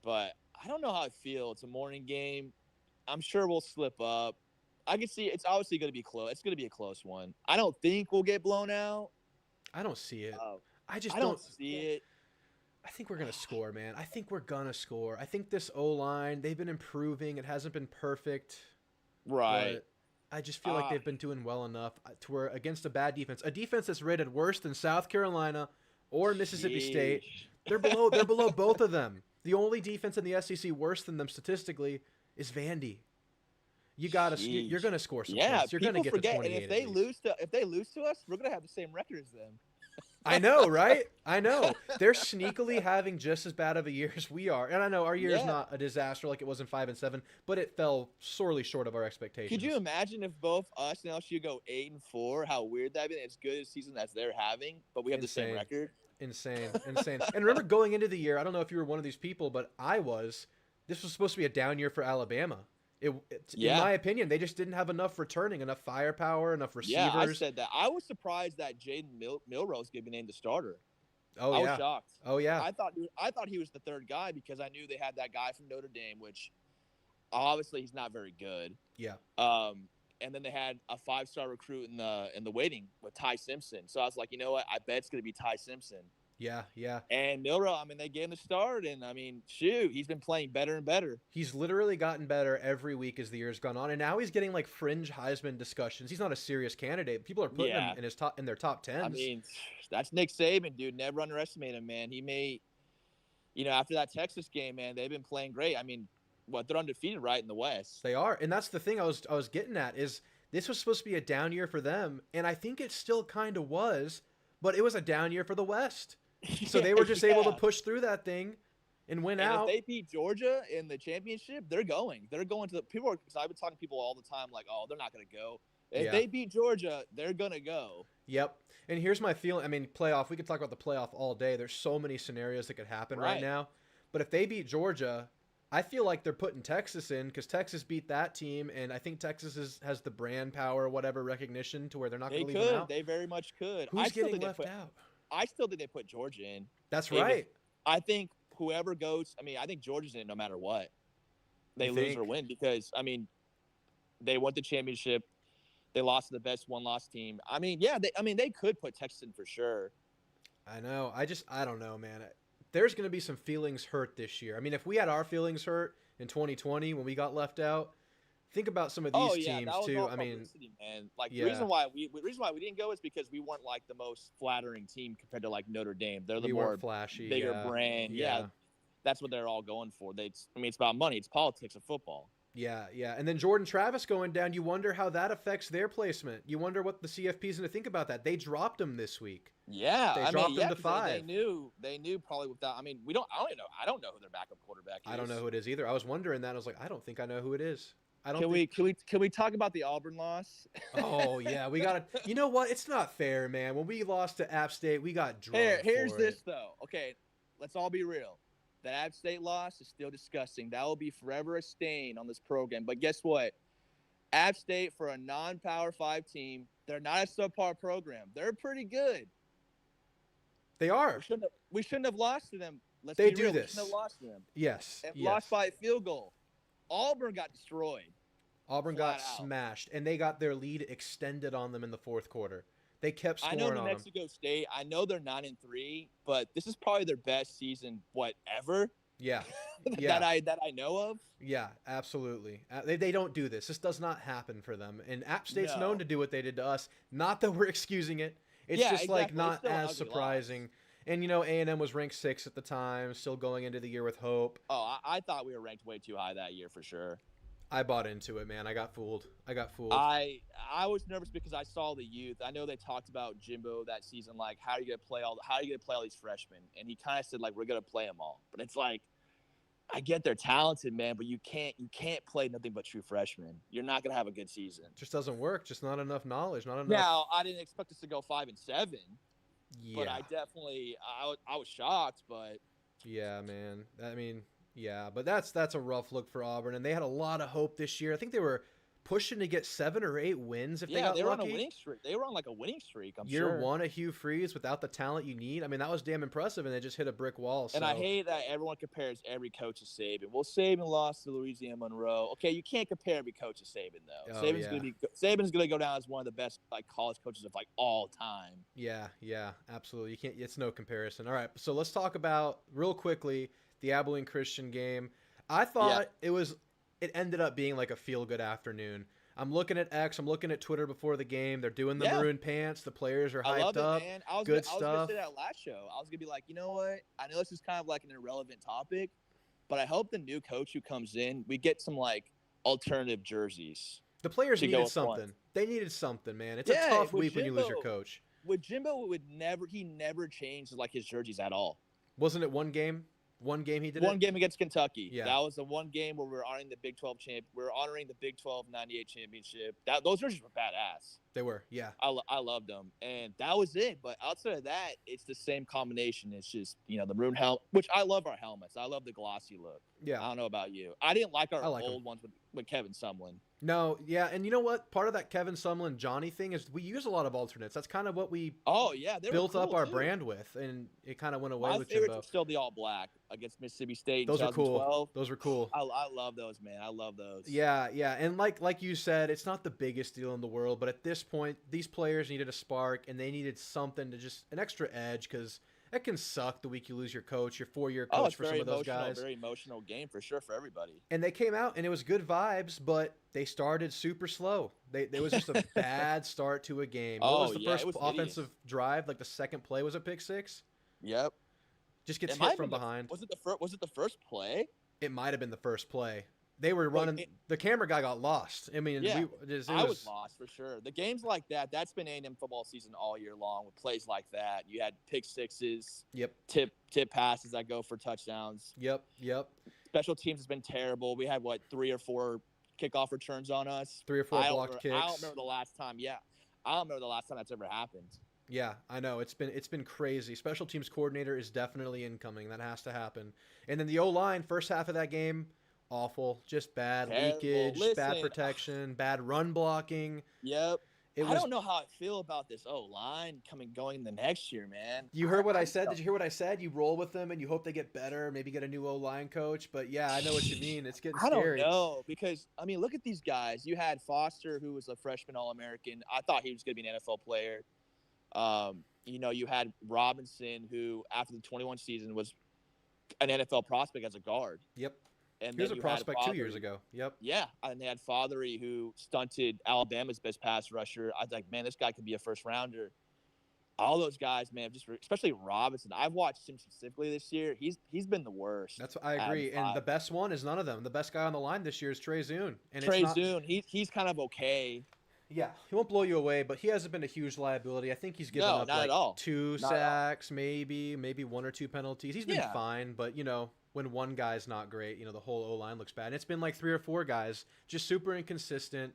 but I don't know how I feel. It's a morning game. I'm sure we'll slip up. I can see it's obviously going to be close. It's going to be a close one. I don't think we'll get blown out. I don't see it. Uh, I just I don't don't. see it. I think we're gonna score, man. I think we're gonna score. I think this O line, they've been improving. It hasn't been perfect, Right. but I just feel like Uh, they've been doing well enough to where against a bad defense, a defense that's rated worse than South Carolina or Mississippi State, sheesh. they're below. They're below both of them. The only defense in the SEC worse than them statistically is Vandy. You're Sheesh. gonna score some Yeah, points. You're gonna people get to forget, and 28 at least. if they lose to us, we're gonna have the same record as them. I know, right? I know. They're sneakily having just as bad of a year as we are. And I know our year is Yeah. not a disaster like it was in 5-7, but it fell sorely short of our expectations. Could you imagine if both us and LSU go 8-4? How weird that'd be. As good a season as they're having, but we have the same Insane. record. Insane. And remember going into the year, I don't know if you were one of these people, but I was. This was supposed to be a down year for Alabama. In Yeah. my opinion, they just didn't have enough returning, enough firepower, enough Yeah, I receivers. said that. I was surprised that Jaden Milrose could be named the starter. Oh I was yeah. shocked. Oh yeah. I thought he was the third guy because I knew they had that guy from Notre Dame, which obviously he's not very good. Yeah. And then they had a 5-star recruit in the waiting with Ty Simpson. So I was like, you know what? I bet it's gonna be Ty Simpson. Yeah. And Milrow, I mean, they gave him the start, and I mean, shoot, he's been playing better and better. He's literally gotten better every week as the year's gone on, and now he's getting like fringe Heisman discussions. He's not a serious candidate. People are putting Yeah. him in their top tens. I mean, that's Nick Saban, dude. Never underestimate him, man. He may, after that Texas game, man, they've been playing great. I mean, they're undefeated, right, in the West. They are, and that's the thing I was getting at is this was supposed to be a down year for them, and I think it still kind of was, but it was a down year for the West. So they were just able to push through that thing and win out. If they beat Georgia in the championship, they're going. They're going to the people. Because I've been talking to people all the time, like, oh, they're not going to go. If they beat Georgia, they're going to go. Yep. And here's my feeling. I mean, playoff. We could talk about the playoff all day. There's so many scenarios that could happen right now. But if they beat Georgia, I feel like they're putting Texas in because Texas beat that team, and I think Texas has the brand power, whatever recognition, to where they're not going to leave them out. They very much could. Who's getting left out? I still think they put Georgia in. That's right. I think whoever goes, I think Georgia's in it no matter what. They lose or win because, they won the championship. They lost to the best one-loss team. They could put Texas in for sure. I know. I don't know, man. There's going to be some feelings hurt this year. I mean, if we had our feelings hurt in 2020 when we got left out, think about some of these teams that was too. all I mean, publicity, man. Like the reason why we didn't go is because we weren't like the most flattering team compared to like Notre Dame. They're the more flashy, bigger brand. Yeah, that's what they're all going for. It's about money. It's politics of football. Yeah. And then Jordan Travis going down. You wonder how that affects their placement. You wonder what the CFP's going to think about that. They dropped him this week. Yeah, they dropped him to 5. They knew probably without. I don't know who their backup quarterback is. I don't know who it is either. I was wondering that. I was like, I don't think I know who it is. Can we talk about the Auburn loss? Oh yeah, we got to. You know what? It's not fair, man. When we lost to App State, we got drugged. Here's this though. Okay, let's all be real. That App State loss is still disgusting. That will be forever a stain on this program. But guess what? App State, for a non-Power 5 team, they're not a subpar program. They're pretty good. They are. We shouldn't have lost to them. They be do real. this. We shouldn't have lost to them. Yes. Lost by a field goal. Auburn got destroyed. Auburn got flat out. smashed, and they got their lead extended on them in the fourth quarter. They kept I know scoring New on them. Mexico State. I know they're 9-3, but this is probably their best season, ever Yeah, that yeah, I know of. yeah, absolutely. They don't do this. This does not happen for them. And App State's known No. to do what they did to us. Not that we're excusing it. It's Yeah, just like exactly. It's not still an as ugly loss. surprising. And A&M was ranked 6 at the time, still going into the year with hope. Oh, I thought we were ranked way too high that year for sure. I bought into it, man. I got fooled. I got fooled. I was nervous because I saw the youth. I know they talked about Jimbo that season, like how are you gonna play all these freshmen? And he kind of said like we're gonna play them all. But it's like I get they're talented, man, but you can't play nothing but true freshmen. You're not gonna have a good season. Just doesn't work. Just not enough knowledge. Not enough. Now I didn't expect us to go 5-7, but Yeah. I definitely I was shocked. But Yeah, man. I mean, yeah, but that's a rough look for Auburn, and they had a lot of hope this year. I think they were pushing to get 7 or 8 wins if they yeah, got they were on a lucky. winning streak. They were on like a winning streak. I'm Year sure. one of Hugh Freeze without the talent you need. I mean, that was damn impressive, and they just hit a brick wall. And I So hate that everyone compares every coach to Saban. Well, Saban lost to Louisiana Monroe. Okay, you can't compare every coach to Saban though. oh yeah, Saban's gonna go down as one of the best like college coaches of like all time. yeah, absolutely. You can't. It's no comparison. All right, so let's talk about real quickly the Abilene Christian game. I Yeah, thought it ended up being like a feel good afternoon. I'm looking at X. I'm looking at Twitter before the game. They're doing the yeah, maroon pants. The players are I love hyped it, up. man. Good I was gonna stuff. say that last show. I was gonna be like, you know what? I know this is kind of like an irrelevant topic, but I hope the new coach who comes in, we get some like alternative jerseys The players to go needed with one. something. They needed something, man. It's a Yeah, tough week when you lose your coach. With Jimbo, he never changed like his jerseys at all. Wasn't it one game? One game he did One it? game against Kentucky. Yeah. That was the one game where we're honoring the Big 12 champ. We're honoring the Big 12 '98 championship. Those jerseys were badass. They were, yeah. I loved them, and that was it. But outside of that, it's the same combination. It's just the maroon helmet, which I love our helmets. I love the glossy look. Yeah. I don't know about you. I didn't like our I like 'em. old ones with Kevin Sumlin. No, yeah, and you know what? Part of that Kevin Sumlin Johnny thing is we use a lot of alternates. That's kind of what we Oh yeah, they built were up cool, our too. brand with, and it kind of went away My with favorites Jimbo. are still the all black against Mississippi State in Those are cool. 2012. Those were cool. I love those, man. I love those. Yeah, yeah, and like you said, it's not the biggest deal in the world, but at this point, these players needed a spark, and they needed something to just an extra edge because it can suck the week you lose your coach, your 4-year Oh, coach it's for some very of those emotional, guys. very emotional game for sure for everybody. And they came out and it was good vibes, but they started super slow. It was just a bad start to a game. What Oh was the yeah, first it was offensive hideous. drive? Like the second play was a pick six. Yep. Just gets It might hit have from been behind. Was it the first play? It might have been the first play. They were Well, running. The camera guy got lost. I mean, Yeah, I was was lost for sure. The games like that, that's been A&M football season all year long with plays like that. You had pick sixes, Yep, tip passes that go for touchdowns. yep. Special teams has been terrible. We had 3 or 4 kickoff returns on us. 3 or 4 blocked I kicks. don't remember the last time. Yeah, I don't remember the last time that's ever happened. Yeah, I know. It's been crazy. Special teams coordinator is definitely incoming. That has to happen. And then the O-line, first half of that game, awful. Just bad Terrible. leakage, bad Listen, protection, bad run blocking. Yep. It I was don't know how I feel about this line going the next year, man. You heard what I said? Did you hear what I said? You roll with them and you hope they get better, maybe get a new O-line coach. But yeah, I know what you mean. It's getting I don't scary. know because look at these guys. You had Foster, who was a freshman All-American. I thought he was going to be an NFL player. You had Robinson, who after the 21 season was an NFL prospect as a guard. Yep. And He was then a you had prospect 2 years Fothery. ago. Yep. Yeah, and they had Fothery, who stunted Alabama's best pass rusher. I was like, man, this guy could be a first rounder. All those guys, man, especially Robinson. I've watched him specifically this year. He's been the worst. I agree. And the best one is none of them. The best guy on the line this year is Trey Zune. And Trey it's not, Zune, he's kind of okay. Yeah, he won't blow you away, but he hasn't been a huge liability. I think he's given up not like at all. 2 Not at all. sacks, maybe 1 or 2 penalties. He's been Yeah. fine, but when one guy's not great, the whole O-line looks bad. And it's been like 3 or 4 guys, just super inconsistent.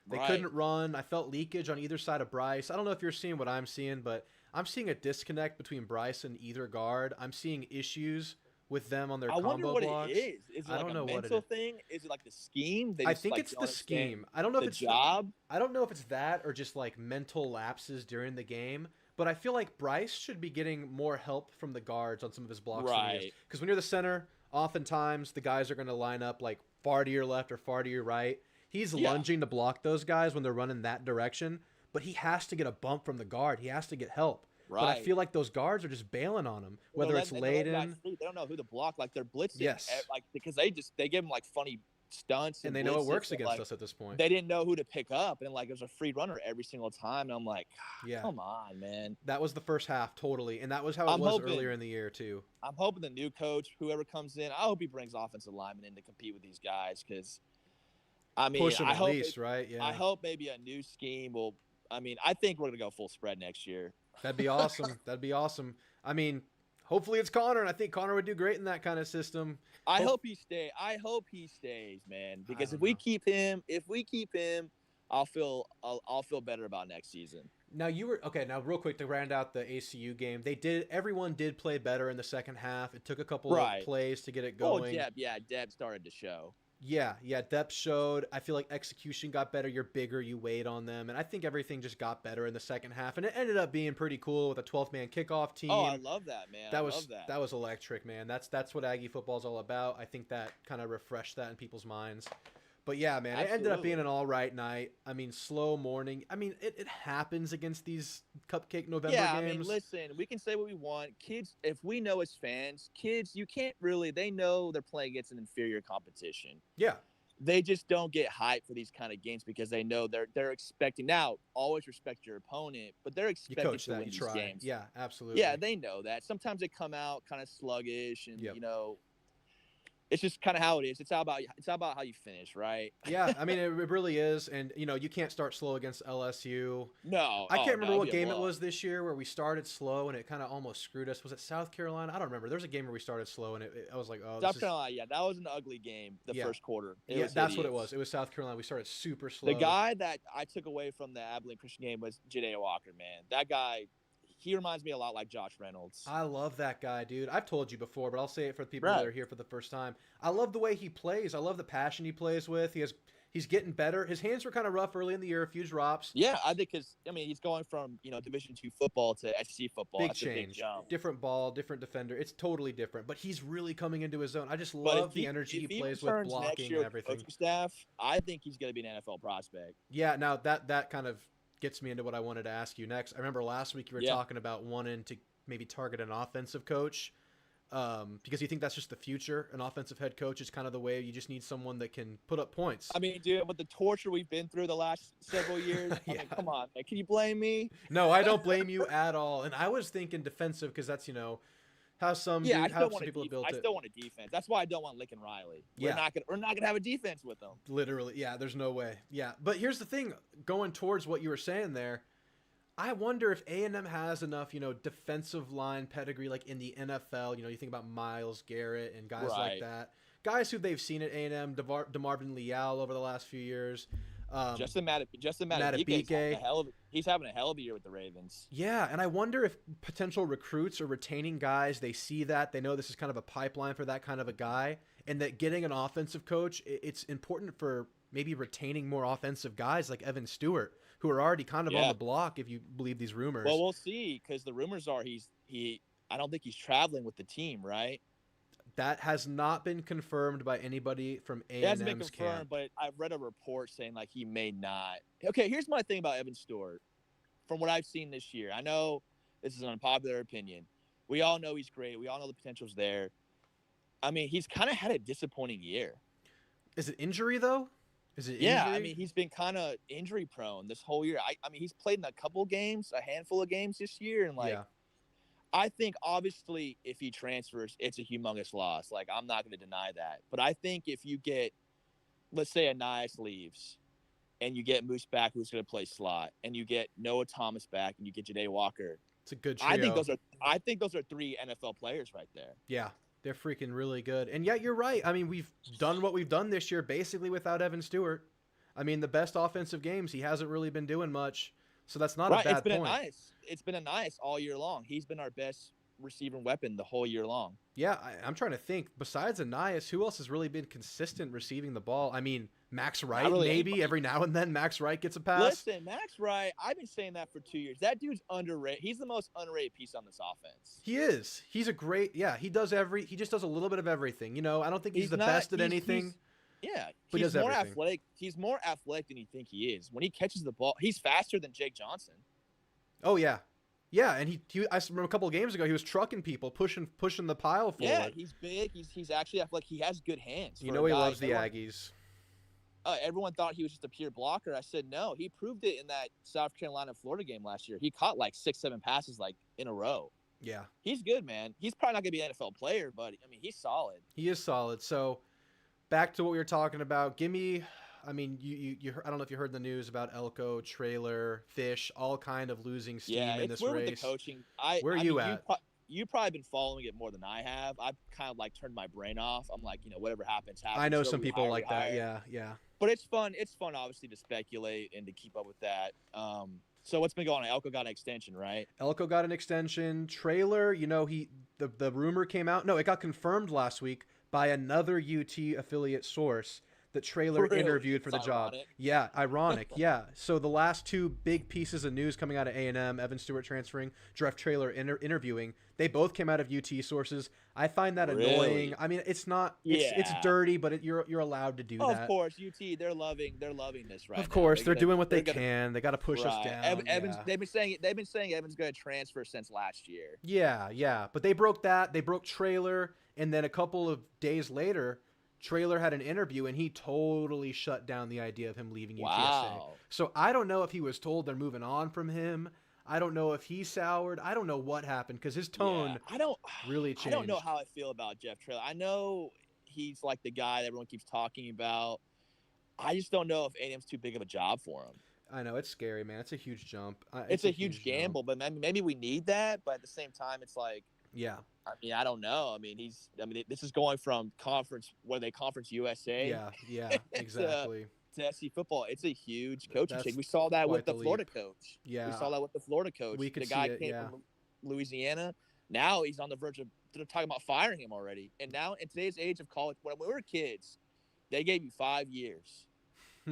They Right. couldn't run. I felt leakage on either side of Bryce. I don't know if you're seeing what I'm seeing, but I'm seeing a disconnect between Bryce and either guard. I'm seeing issues with them on their I combo wonder what blocks. it is. Is it I like don't a know what it mental is. thing? Is it like the scheme? They I just, think like, it's don't the understand scheme. I don't know if the it's job. I don't know if it's that or just like mental lapses during the game. But I feel like Bryce should be getting more help from the guards on some of his blocks. Right. Because when you're the center, oftentimes the guys are going to line up like far to your left or far to your right. He's Yeah, lunging to block those guys when they're running that direction, but he has to get a bump from the guard. He has to get help. But I right. feel like those guards are just bailing on him, And whether it's they're letting guys Layden. free. They don't know who to block. Like they're blitzing, Yes. like because they give them like funny stunts And and they know it blitzes. works And, against like us at this point. they didn't know who to pick up, and like it was a free runner every single time. And I'm like, Yeah. come on, man. That was the first half, totally. And that was how it I'm was hoping earlier in the year, too. I'm hoping the new coach, whoever comes in, I hope he brings offensive linemen in to compete with these guys because I mean, Push them I at hope least, right? Yeah. I hope maybe a new scheme will. I mean, I think we're gonna go full spread next year. That'd be awesome. That'd be awesome. I mean, hopefully it's Connor, and I think Connor would do great in that kind of system. I hope he stays, man. Because if we keep him, I'll feel better about next season. Now you were okay. Now, real quick to round out the ACU game, everyone did play better in the second half. It took a couple of Right. plays to get it Oh, going. Deb started to show. Yeah, depth showed. I feel like execution got better. You're bigger. You weighed on them, and I think everything just got better in the second half. And it ended up being pretty cool with a 12-man kickoff team. Oh, I love that, man. That I was love that. that was electric, man. That's what Aggie football is all about. I think that kind of refreshed that in people's minds. But yeah, man, it ended up being an all right night. I mean, slow morning. I mean, it happens against these cupcake November games. I mean, listen, we can say what we want. Kids, if we know as fans, kids, you can't really. They know they're playing against an inferior competition. Yeah. They just don't get hyped for these kind of games because they know they're expecting. Now, always respect your opponent, but they're expecting to win these games. Yeah, absolutely. Yeah, they know that. Sometimes they come out kind of sluggish, and it's just kind of how it is. It's all about how you finish, right? Yeah, I mean it really is, and you can't start slow against LSU. No, I can't remember what game it was this year where we started slow and it kind of almost screwed us. Was it South Carolina? I don't remember. There was a game where we started slow and I was like, oh, South Carolina. Yeah, that was an ugly game. The first quarter. That's what it was. It was South Carolina. We started super slow. The guy that I took away from the Abilene Christian game was Jadae Walker. Man, that guy. He reminds me a lot like Josh Reynolds. I love that guy, dude. I've told you before, but I'll say it for the people that are here for the first time. I love the way he plays. I love the passion he plays with. He's getting better. His hands were kind of rough early in the year, a few drops. Yeah, I think he's going from Division II football to SEC football. Big That's change. A big jump. Different ball, different defender. It's totally different. But he's really coming into his own. I just love the energy he plays with, blocking and everything. Coaching staff, I think he's going to be an NFL prospect. Yeah. Now that kind of gets me into what I wanted to ask you next. I remember last week you were talking about wanting to maybe target an offensive coach because you think that's just the future. An offensive head coach is kind of the way. You just need someone that can put up points. I mean, dude, with the torture we've been through the last several years, I mean, come on, man. Can you blame me? No, I don't blame you at all. And I was thinking defensive because that's, how some people have built it. I still want a defense. That's why I don't want Lincoln Riley. We're not gonna have a defense with them. Literally, yeah. There's no way. Yeah, but here's the thing. Going towards what you were saying there, I wonder if A&M has enough, defensive line pedigree like in the NFL. You think about Myles Garrett and guys like that. Guys who they've seen at A&M, DeMarvin Leal over the last few years. Justin Madubuike, he's having a hell of a year with the Ravens. Yeah, and I wonder if potential recruits are retaining guys. They see that. They know this is kind of a pipeline for that kind of a guy, and that getting an offensive coach, it's important for maybe retaining more offensive guys like Evan Stewart, who are already kind of on the block if you believe these rumors. Well, we'll see, because the rumors are I don't think he's traveling with the team, right? That has not been confirmed by anybody from A&M's camp. It hasn't been confirmed, but I've read a report saying like he may not. Okay, here's my thing about Evan Stewart. From what I've seen this year, I know this is an unpopular opinion. We all know he's great. We all know the potential's there. I mean, he's kind of had a disappointing year. Is it injury, though? Yeah, I mean, he's been kind of injury prone this whole year. I mean, he's played in a handful of games this year, and I think obviously if he transfers, it's a humongous loss. Like, I'm not going to deny that. But I think if you get, let's say Anais leaves and you get Moose back, who's going to play slot, and you get Noah Thomas back and you get Jadae Walker. It's a good trio. I think those are three NFL players right there. Yeah, they're freaking really good. And yeah, you're right. I mean, we've done what we've done this year basically without Evan Stewart. I mean, the best offensive games, he hasn't really been doing much. So that's not a bad point. It's been a nice all year long. He's been our best receiving weapon the whole year long. Yeah, I'm trying to think. Besides Anais, who else has really been consistent receiving the ball? I mean, Max Wright, maybe. Every now and then Max Wright gets a pass. Listen, Max Wright, I've been saying that for 2 years. That dude's underrated. He's the most underrated piece on this offense. He is. He's a great, he just does a little bit of everything. I don't think he's the best at anything. Yeah, But he he's does more everything. athletic. He's more athletic than you think he is. When he catches the ball, he's faster than Jake Johnson. Oh yeah, yeah. And I remember a couple of games ago he was trucking people, pushing the pile Yeah, forward. he's big. He's actually athletic. He has good hands You for a know he guy. loves the Aggies. Everyone thought he was just a pure blocker. I said no. He proved it in that South Carolina Florida game last year. He caught like 6-7 passes like in a row. Yeah, He's good, man. He's probably not gonna be an NFL player, but I mean he's solid. he is solid. So back to what we were talking about. Give me. I mean, you I don't know if you heard the news about Elko, Trailer, Fish, all kind of losing steam Yeah, in it's this weird with the race. coaching. Where are I you mean at? you've probably been following it more than I have. I've kind of like turned my brain off. I'm like, whatever happens, I know happens. some Whoever we people hire, we like that. hire. Yeah, yeah. But it's fun. It's fun, obviously, to speculate and to keep up with that. So what's been going on? Elko got an extension, right? Elko got an extension. Trailer, the rumor came out. No, it got confirmed last week by another UT affiliate source that Trailer Really? interviewed for It's the job. ironic. Yeah, ironic. Yeah. So the last two big pieces of news coming out of A&M, Evan Stewart transferring, Jeff Trailer interviewing, they both came out of UT sources. I find that Really? annoying. I mean, it's not. It's Yeah. dirty, but you're allowed to do Oh, that. of course, UT. They're loving this right now. Of course, they're doing what they gonna, can. They got to push us right. down. Evans. Yeah. They've been saying Evans going to transfer since last year. Yeah, yeah. But they broke that. They broke Trailer. And then a couple of days later, Trailer had an interview and he totally shut down the idea of him leaving UTSA. Wow. So I don't know if he was told they're moving on from him. I don't know if he soured. I don't know what happened because his tone really changed. I don't know how I feel about Jeff Trailer. I know he's like the guy that everyone keeps talking about. I just don't know if A&M's too big of a job for him. I know. It's scary, man. It's a huge jump. It's a huge gamble, but maybe we need that. But at the same time, it's like, yeah. I mean, I don't know. I mean, this is going from Conference USA. Yeah, exactly. To SC football. It's a huge coaching change. We saw that with the Florida coach. Yeah. We saw that with the Florida coach. We could the guy see it, came from Louisiana. Now he's on the verge of they're talking about firing him already. And now in today's age of college, when we were kids, they gave you 5 years.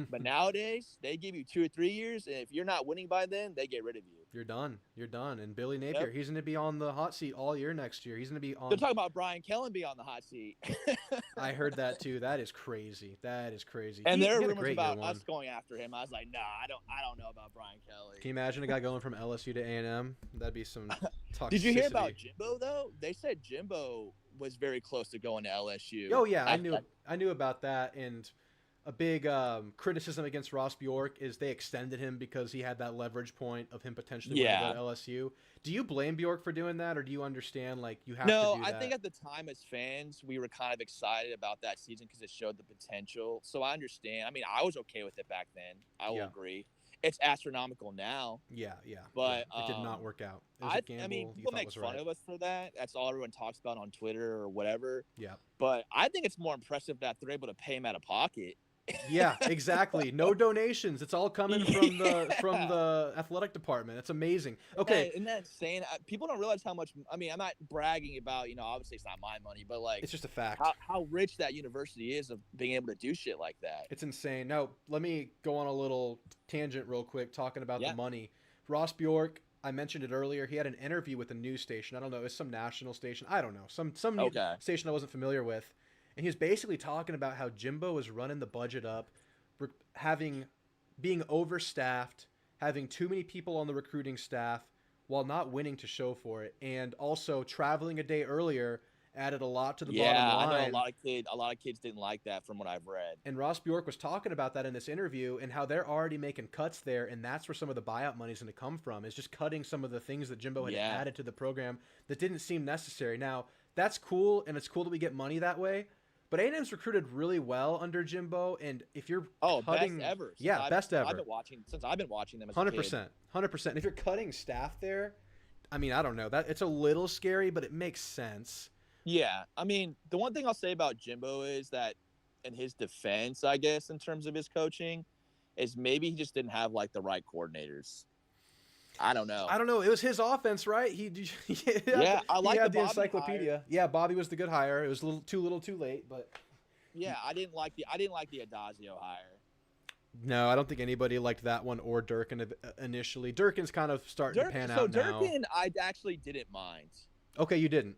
But nowadays, they give you 2 or 3 years, and if you're not winning by then, they get rid of you. You're done. You're done. And Billy Napier, he's going to be on the hot seat all year next year. He's going to be on. They're talking about Brian Kellen be on the hot seat. I heard that too. That is crazy. That is crazy. And there are rumors about us going after him. I was like, nah, I don't know about Brian Kelly. Can you imagine a guy going from LSU to A&M? That'd be some toxicity. Did you hear about Jimbo though? They said Jimbo was very close to going to LSU. Oh yeah, I knew about that. And a big criticism against Ross Bjork is they extended him because he had that leverage point of him potentially going to go to LSU. Do you blame Bjork for doing that, or do you understand like you have to do that? No, I think at the time as fans, we were kind of excited about that season because it showed the potential. So I understand. I mean, I was okay with it back then. I will agree. It's astronomical now. Yeah. But it did not work out. It was a gamble. I mean, people make fun of us for that. That's all everyone talks about on Twitter or whatever. Yeah. But I think it's more impressive that they're able to pay him out of pocket. Yeah, exactly. No donations. It's all coming from the athletic department. It's amazing. Okay. Isn't that insane? People don't realize how much. I mean, I'm not bragging about, obviously it's not my money, but like it's just a fact. How rich that university is of being able to do shit like that. It's insane. Now, let me go on a little tangent real quick talking about the money. Ross Bjork, I mentioned it earlier. He had an interview with a news station. I don't know. It's some national station. I don't know. Some station I wasn't familiar with. And he was basically talking about how Jimbo was running the budget up, being overstaffed, having too many people on the recruiting staff while not winning to show for it. And also traveling a day earlier added a lot to the bottom line. Yeah, I know a lot of kids didn't like that from what I've read. And Ross Bjork was talking about that in this interview and how they're already making cuts there, and that's where some of the buyout money is going to come from, is just cutting some of the things that Jimbo had added to the program that didn't seem necessary. Now, that's cool, and it's cool that we get money that way. But A&M's recruited really well under Jimbo, and if you're cutting, best ever. Best ever. Since I've been watching them as 100%, 100%. If you're cutting staff there, I mean, I don't know, that it's a little scary, but it makes sense. Yeah, I mean, the one thing I'll say about Jimbo is that, in his defense, I guess, in terms of his coaching, is maybe he just didn't have like the right coordinators. I don't know. It was his offense, right? I like the encyclopedia. Hire. Yeah, Bobby was the good hire. It was a little too late, but yeah, I didn't like the Adazio hire. No, I don't think anybody liked that one or Durkin initially. Durkin's kind of starting to pan out now. So Durkin, I actually didn't mind. Okay, you didn't.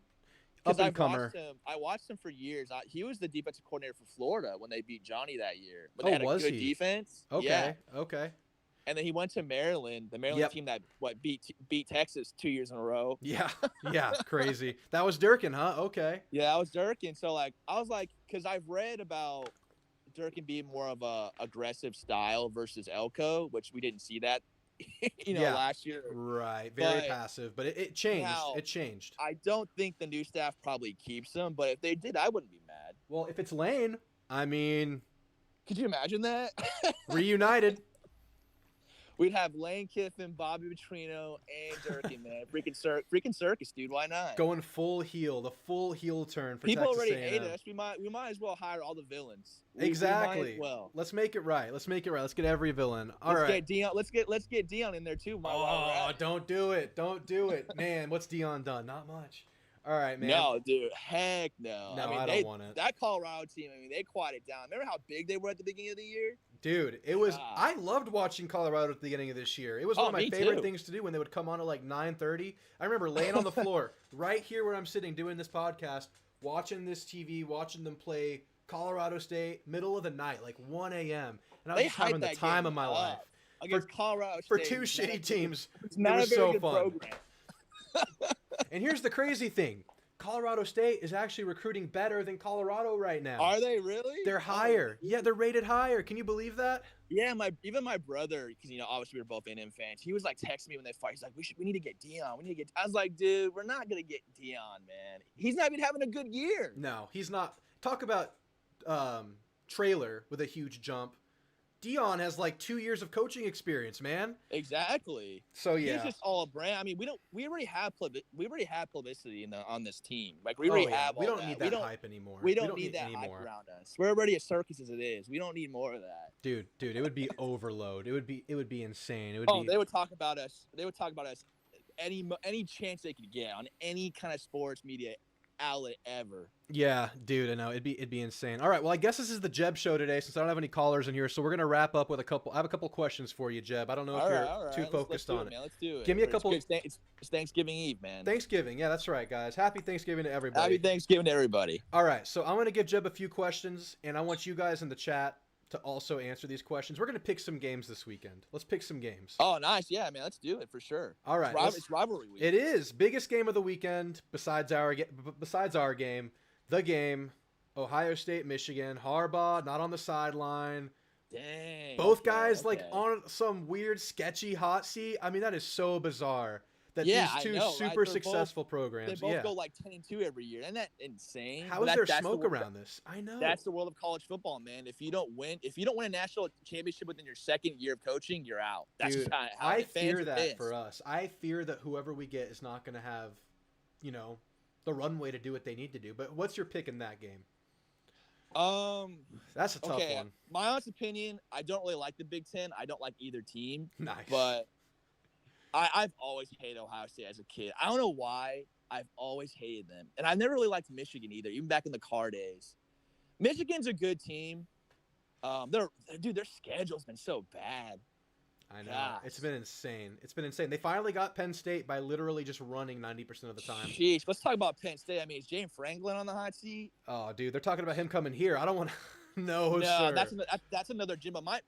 because Up and comer. I watched him for years. He was the defensive coordinator for Florida when they beat Johnny that year. But they Oh, had a was good he? defense. Yeah. Okay. Okay. And then he went to Maryland, the Maryland Yep. team that beat Texas 2 years in a row. Yeah. Yeah. Crazy. That was Durkin, huh? Okay. Yeah, that was Durkin. So like I was like, because I've read about Durkin being more of a aggressive style versus Elko, which we didn't see that, Yeah. last year. Right. Very But passive, but it changed. now It changed. I don't think the new staff probably keeps him, but if they did, I wouldn't be mad. Well, if it's Lane, I mean, Could you imagine that? reunited. We'd have Lane Kiffin, Bobby Petrino, and Durkin, man. Freaking circus, dude. Why not? Going full heel, the full heel turn for People Texas already A&M. hate us. We might as well hire all the villains. Exactly. We might as well. Let's make it right. Let's make it right. Let's get every villain. All Let's right. get Dion. Let's get Dion in there too. Oh, don't do it. Don't do it. Man, what's Dion done? Not much. All right, man. No, dude. Heck no. No, I mean, I don't want it. That Colorado team, I mean, they quieted down. Remember how big they were at the beginning of the year? Dude, it was. God. I loved watching Colorado at the beginning of this year. It was one of my me favorite too. things to do when they would come on at like 9:30. I remember laying on the floor right here where I'm sitting doing this podcast, watching this TV, watching them play Colorado State, middle of the night, like 1 a.m. And I was They just having hyped the that time game of my up life. against Colorado For State. two shitty teams, It's it not was a very so good fun. program. And here's the crazy thing. Colorado State is actually recruiting better than Colorado right now. Are they really? They're higher. Yeah, they're rated higher. Can you believe that? Yeah, even my brother, because obviously we're both A&M fans. He was like texting me when they fight. He's like, we need to get Dion. We need to get. I was like, dude, we're not gonna get Dion, man. He's not even having a good year. No, he's not. Talk about trailer with a huge jump. Dion has like 2 years of coaching experience, man. Exactly. So yeah, He's just all a brand. I mean, we already have publicity on this team. Like we already have. we all don't need we that don't, hype anymore. We don't need that anymore. hype around us. We're already a circus as it is. We don't need more of that. Dude, it would be overload. It would be insane. It would be. They would talk about us. They would talk about us any chance they could get on any kind of sports media outlet ever. Yeah, dude, I know it'd be insane. All right, well, I guess this is the Jeb show today since I don't have any callers in here, so we're gonna wrap up with a couple. I have a couple questions for you, Jeb. I don't know if you're too focused on it. Man. Let's do it. Give me a couple. It's Thanksgiving Eve, man. Thanksgiving, yeah, that's right, guys. Happy Thanksgiving to everybody. Happy Thanksgiving to everybody. All right, so I'm gonna give Jeb a few questions, and I want you guys in the chat to also answer these questions. We're gonna pick some games this weekend. Let's pick some games. Oh, nice. Yeah, man. Let's do it for sure. All right, it's rivalry week. It is biggest game of the weekend besides our game. The game, Ohio State, Michigan. Harbaugh not on the sideline. Dang. Both guys like on some weird, sketchy hot seat. I mean, that is so bizarre. That these two super successful programs. They both go like 10-2 every year. Isn't that insane? How is there smoke around this? I know. That's the world of college football, man. If you don't win a national championship within your second year of coaching, you're out. That's Dude, how I fans fear are that pissed. for us. I fear that whoever we get is not going to have, the runway to do what they need to do. But what's your pick in that game? That's a tough one. My honest opinion, I don't really like the Big Ten. I don't like either team. Nice. But I've always hated Ohio State as a kid. I don't know why. I've always hated them. And I've never really liked Michigan either, even back in the Carr days. Michigan's a good team. Their schedule's been so bad. I know. Gosh. It's been insane. They finally got Penn State by literally just running 90% of the time. Sheesh. Let's talk about Penn State. I mean, is James Franklin on the hot seat? Oh, dude, they're talking about him coming here. I don't want to. No, sir. That's another Jimbo. My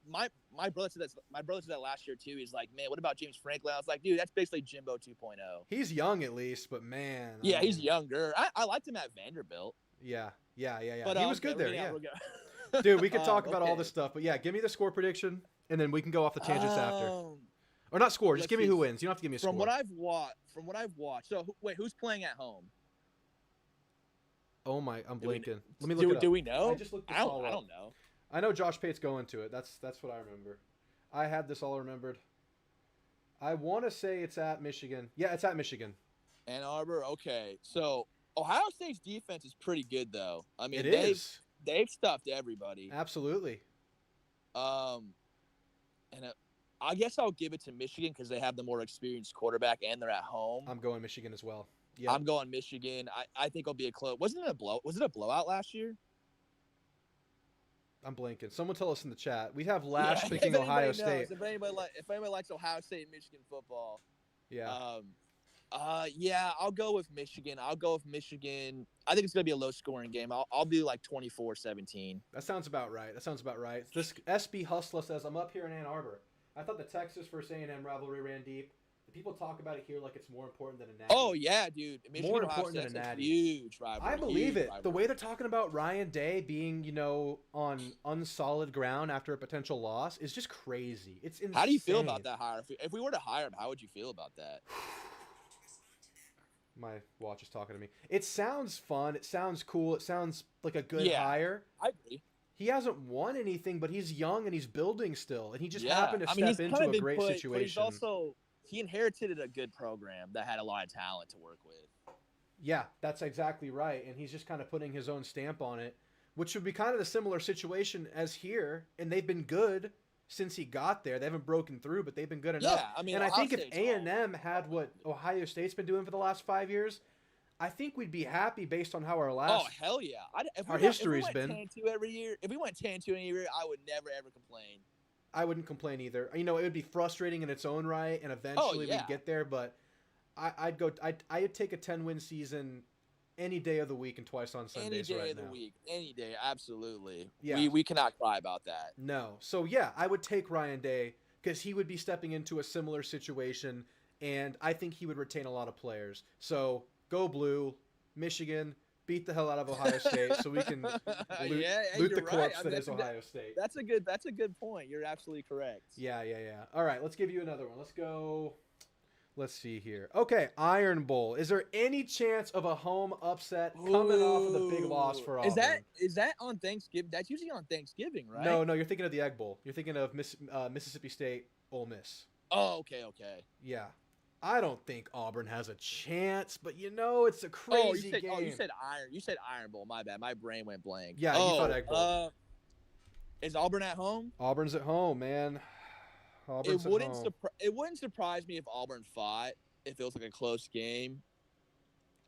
brother said that. My brother said that last year too. He's like, man, what about James Franklin? I was like, dude, that's basically Jimbo 2.0. He's young at least, but man. Yeah, he's younger. I liked him at Vanderbilt. Yeah. But, he was good there. Yeah. Dude, we could talk about all this stuff, but yeah, give me the score prediction, and then we can go off the tangents after. Or not score. Just give me who wins. You don't have to give me a score. From what I've watched. So wait, who's playing at home? Oh my, I'm blinking. Let me look it up. Do we know? I just looked this all up. I don't know. I know Josh Pate's going to it. That's what I remember. I had this all remembered. I want to say it's at Michigan. Yeah, it's at Michigan. Ann Arbor. Okay, so Ohio State's defense is pretty good though. I mean, they've stuffed everybody. Absolutely. And I guess I'll give it to Michigan because they have the more experienced quarterback and they're at home. I'm going Michigan as well. Yeah, I'm going Michigan. I think it'll be a close. Was it a blowout last year? I'm blanking. Someone tell us in the chat. We have Lash picking Ohio State. If anybody likes Ohio State and Michigan football, yeah. Yeah, I'll go with Michigan. I think it's gonna be a low scoring game. I'll be like 24-17. That sounds about right. This SB Hustler says, I'm up here in Ann Arbor. I thought the Texas versus A&M rivalry ran deep. The people talk about it here like it's more important than a natty. Oh yeah, dude. Michigan more Ohio important State's than a natty. Huge rivalry. I believe it. The way they're talking about Ryan Day being, on unsolid ground after a potential loss is just crazy. It's insane. How do you feel about that hire? If we were to hire him, how would you feel about that? My watch is talking to me. It sounds fun. It sounds cool. It sounds like a good hire. I agree. He hasn't won anything, but he's young and he's building still. And he just happened to step into a great situation. But he inherited a good program that had a lot of talent to work with. Yeah, that's exactly right. And he's just kind of putting his own stamp on it, which would be kind of the similar situation as here. And they've been good since he got there. They haven't broken through, but they've been good enough. Yeah, and I think if A&M had what Ohio State's been doing for the last 5 years, I think we'd be happy based on how our last hell yeah. Our history's been. If we went 10-2 every year, I would never ever complain. I wouldn't complain either. It would be frustrating in its own right, and eventually we'd get there. But I'd take a 10-win season any day of the week and twice on Sundays right now. Any day of the week. Any day, absolutely. Yeah. We cannot cry about that. No. So, yeah, I would take Ryan Day because he would be stepping into a similar situation, and I think he would retain a lot of players. So, go Blue, Michigan, beat the hell out of Ohio State so we can loot the corpse that is Ohio State. That's a good point. You're absolutely correct. Yeah. All right, let's give you another one. Let's go. Let's see here. Okay, Iron Bowl. Is there any chance of a home upset coming off of the big loss for Auburn? Is that on Thanksgiving? That's usually on Thanksgiving, right? No, you're thinking of the Egg Bowl. You're thinking of Mississippi State, Ole Miss. Oh, okay. Yeah. I don't think Auburn has a chance, but it's a crazy game. Oh, you said Iron Bowl. My bad. My brain went blank. Yeah, you thought Egg Bowl. Is Auburn at home? Auburn's at home, man. It wouldn't surprise me if Auburn fought, if it was like a close game.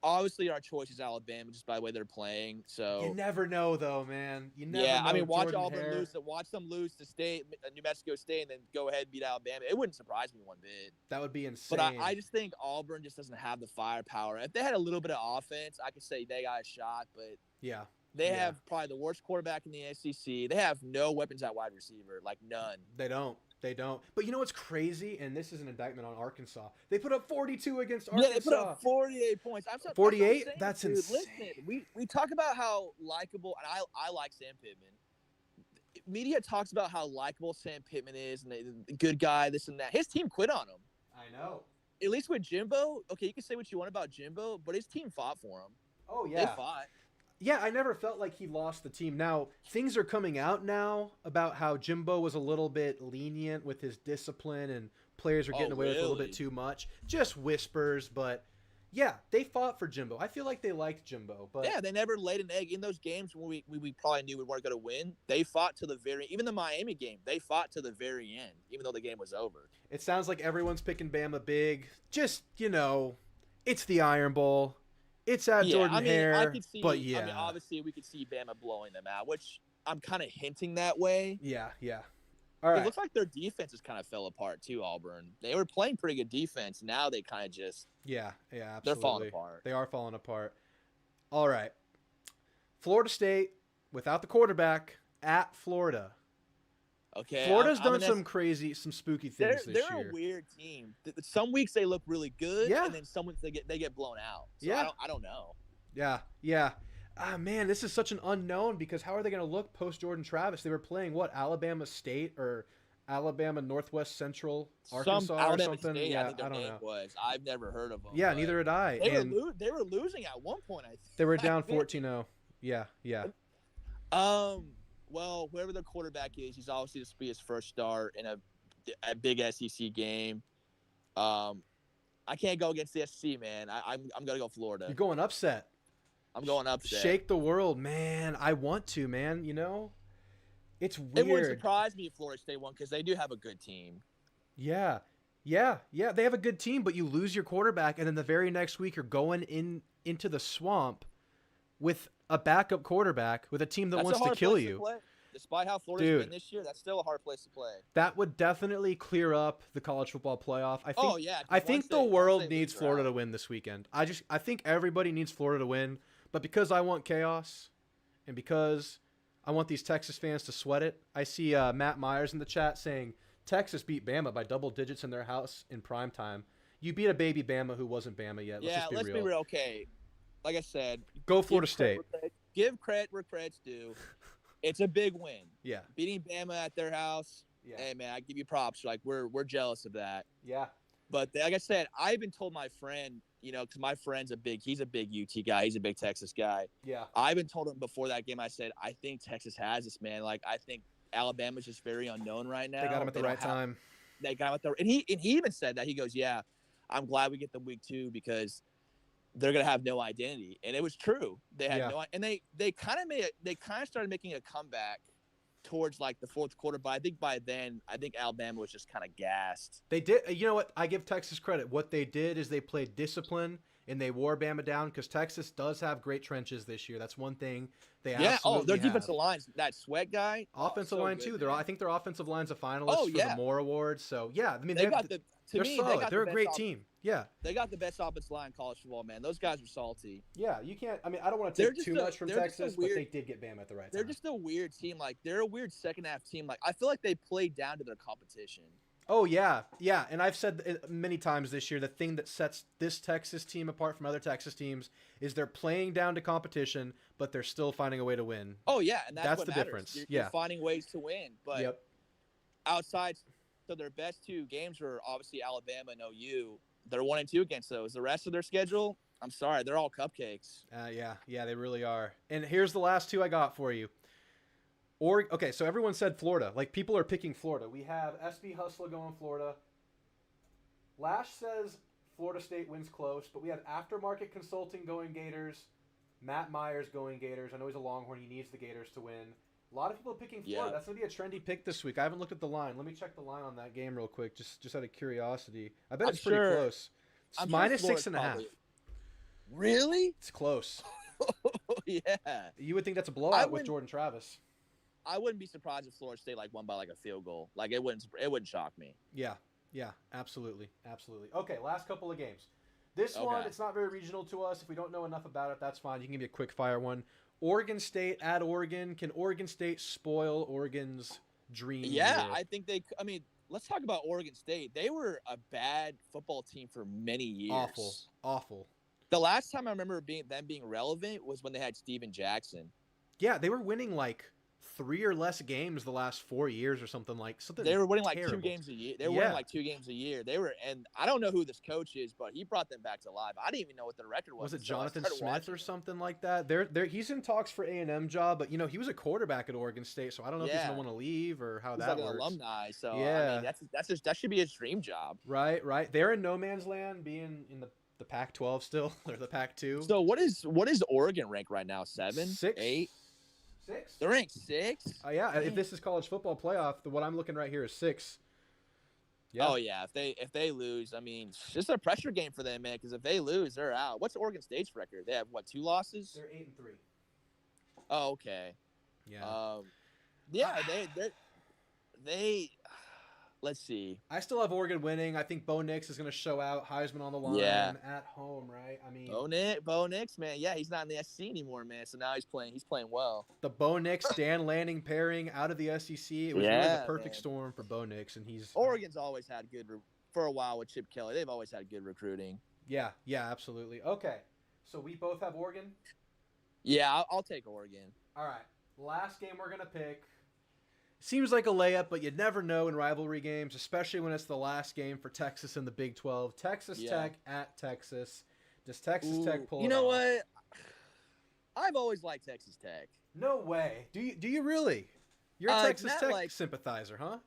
Obviously, our choice is Alabama just by the way they're playing. So you never know, though, man. You never know. Watch Auburn lose. Watch them lose to New Mexico State, and then go ahead and beat Alabama. It wouldn't surprise me one bit. That would be insane. But I just think Auburn just doesn't have the firepower. If they had a little bit of offense, I could say they got a shot. But yeah, they have probably the worst quarterback in the SEC. They have no weapons at wide receiver, like none. They don't. But you know what's crazy? And this is an indictment on Arkansas. They put up 42 against Arkansas. Yeah, they put up 48 points. 48? That's insane. Listen, we talk about how likable, and I like Sam Pittman. Media talks about how likable Sam Pittman is and the good guy, this and that. His team quit on him. I know. At least with Jimbo, okay, you can say what you want about Jimbo, but his team fought for him. Oh, yeah. They fought. Yeah, I never felt like he lost the team. Now, things are coming out now about how Jimbo was a little bit lenient with his discipline and players are getting away with a little bit too much. Just whispers, but yeah, they fought for Jimbo. I feel like they liked Jimbo. But yeah, they never laid an egg in those games when we probably knew we weren't going to win. They fought to the even the Miami game, they fought to the very end, even though the game was over. It sounds like everyone's picking Bama big. Just, it's the Iron Bowl. It's at Jordan Hare, obviously we could see Bama blowing them out, which I'm kind of hinting that way. Yeah. All right. It looks like their defenses kind of fell apart too, Auburn. They were playing pretty good defense. Now they kind of just absolutely. They're falling apart. They are falling apart. All right. Florida State without the quarterback at Florida. Okay. Florida's done some spooky things this year. They're a weird team. Some weeks they look really good, and then some weeks they get blown out. So I don't know. Yeah. Ah, man, this is such an unknown because how are they going to look post Jordan Travis? They were playing Alabama State or Alabama Northwest Central Arkansas or something. State, yeah, I think their name was. I've never heard of them. Yeah, neither had I. They were losing at one point. I think they were down 14-0. Yeah. Well, whoever the quarterback is, he's obviously this will be his first start in a big SEC game. I can't go against the SEC, man. I'm gonna go Florida. You're going upset. I'm going upset. Shake the world, man. I want to, man. It's weird. It wouldn't surprise me if Florida State won because they do have a good team. Yeah. They have a good team, but you lose your quarterback, and then the very next week you're going into the swamp with a backup quarterback with a team that wants to kill you. Despite how Florida's Dude, been this year, that's still a hard place to play. that would definitely clear up the college football playoff. Oh yeah, 'cause I once think the they world lose, needs they're Florida out. to win this weekend. I think everybody needs Florida to win, but because I want chaos and because I want these Texas fans to sweat it, I see Matt Myers in the chat saying Texas beat Bama by double digits in their house in prime time. You beat a baby Bama who wasn't Bama yet. Let's Yeah, just be let's real. be real. Okay, like I said, Go Florida State. Give credit where credit's due. It's a big win. Yeah. Beating Bama at their house. Yeah. Hey man, I give you props. Like we're jealous of that. Yeah. But like I said, I even told my friend, because my friend's he's a big UT guy. He's a big Texas guy. Yeah. I even told him before that game, I said, I think Texas has this, man. Like, I think Alabama's just very unknown right now. They got him at the right time. They got him at the and he even said that. He goes, yeah, I'm glad we get the week 2 because they're gonna have no identity. And it was true. They had and they kind of started making a comeback towards like the fourth quarter, but I think by then Alabama was just kind of gassed. They did. You know what? I give Texas credit. What they did is they played discipline and they wore Bama down because Texas does have great trenches this year. That's one thing they absolutely their have. defensive lines, that Sweat guy, offensive line too. Man. I think their offensive line's a finalist for the Moore Award. So yeah, I mean they're solid. They're a great team. Yeah, they got the best offensive line in college football, man. Those guys are salty. Yeah, you can't. I mean, I don't want to take too much from Texas, but they did get Bama at the right time. They're just a weird team. Like they're a weird second half team. Like I feel like they played down to their competition. Oh yeah, and I've said it many times this year. The thing that sets this Texas team apart from other Texas teams is they're playing down to competition, but they're still finding a way to win. Oh yeah, and that's what the matters. difference. You're finding ways to win, but outside, so their best 2 games were obviously Alabama and OU. They're 1-2 against those. The rest of their schedule, I'm sorry, they're all cupcakes. Yeah, they really are. And here's the last 2 I got for you. Okay, so everyone said Florida. Like, people are picking Florida. We have SB Hustler going Florida. Lash says Florida State wins close, but we have Aftermarket Consulting going Gators. Matt Myers going Gators. I know he's a Longhorn. He needs the Gators to win. A lot of people picking Florida. Yeah. That's going to be a trendy pick this week. I haven't looked at the line. Let me check the line on that game real quick, just out of curiosity. I bet it's pretty close. It's minus 6.5. Really? It's close. Yeah. You would think that's a blowout with Jordan Travis. I wouldn't be surprised if Florida State won by like a field goal. Like it wouldn't shock me. Yeah, absolutely. Okay, last couple of games. This one, it's not very regional to us. If we don't know enough about it, that's fine. You can give me a quick fire one. Oregon State at Oregon. Can Oregon State spoil Oregon's dream? Yeah, I think let's talk about Oregon State. They were a bad football team for many years. Awful. The last time I remember them being relevant was when they had Steven Jackson. Yeah, they were winning like 3 or less games the last 4 years or something. They were winning like terrible. 2 games a year. They were winning like 2 games a year. And I don't know who this coach is, but he brought them back to life. I didn't even know what their record was. Was it Jonathan Smith or something like that? He's in talks for A&M job, but he was a quarterback at Oregon State, so I don't know if he's gonna want to leave or how that works. He's like an alumni, so I mean, that should be his dream job. Right. They're in no man's land, being in the Pac-12 still, or the Pac-2. So what is Oregon rank right now? 7, 6, 8, 6. They're ranked 6. Yeah. If this is college football playoff, what I'm looking right here is 6. Yeah. Oh yeah. If they lose, I mean, it's just a pressure game for them, man. Because if they lose, they're out. What's Oregon State's record? They have 2 losses? They're 8-3. Oh, okay. Yeah. They. Let's see. I still have Oregon winning. I think Bo Nix is going to show out. Heisman on the line at home, right? I mean, Bo Nix, man. Yeah, he's not in the SEC anymore, man. So now he's playing well. The Bo Nix Dan Lanning pairing out of the SEC. It was really the perfect storm for Bo Nix, and Oregon's always had good for a while with Chip Kelly. They've always had good recruiting. Yeah, absolutely. Okay, so we both have Oregon. Yeah, I'll take Oregon. All right, last game we're gonna pick. Seems like a layup, but you never know in rivalry games, especially when it's the last game for Texas in the Big 12. Texas Tech at Texas. Does Texas Tech pull it off? You know what? I've always liked Texas Tech. No way. Do you really? You're a Texas Tech sympathizer, huh?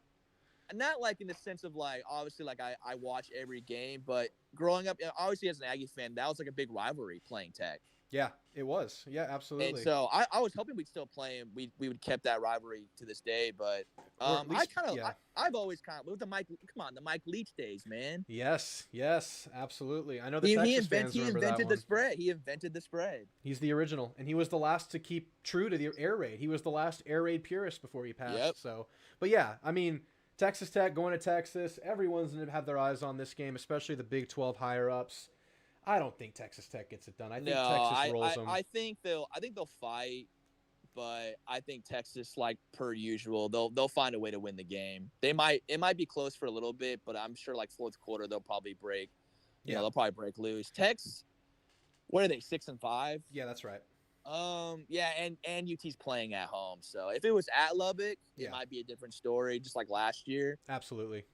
Not like in the sense of like, obviously, like I watch every game, but growing up, obviously as an Aggie fan, that was like a big rivalry playing Tech. Yeah, it was. Yeah, And absolutely. so I was hoping we'd still play him. We would kept that rivalry to this day, but Or at I least, kind of yeah. I've always kind of with the Mike. Come on, the Mike Leach days, man. Yes, yes, absolutely. I know the Texas fans He remember that invented the one. spread. He invented the spread. He's the original, and he was the last to keep true to the air raid. He was the last air raid purist before he Yep. passed. So, but yeah, I mean, Texas Tech going to Texas. Everyone's going to have their eyes on this game, especially the Big 12 higher ups. I don't think Texas Tech gets it done. I No, think Texas rolls them. I think they'll fight, but I think Texas, like per usual, they'll find a way to win the game. It might be close for a little bit, but I'm sure like fourth quarter they'll probably break. Yeah, They'll probably break loose. Tex, what are they, 6-5? yeah, that's right. Yeah, and UT's playing at home, so if it was at Lubbock, Yeah, it might be a different story, just like last year. absolutely.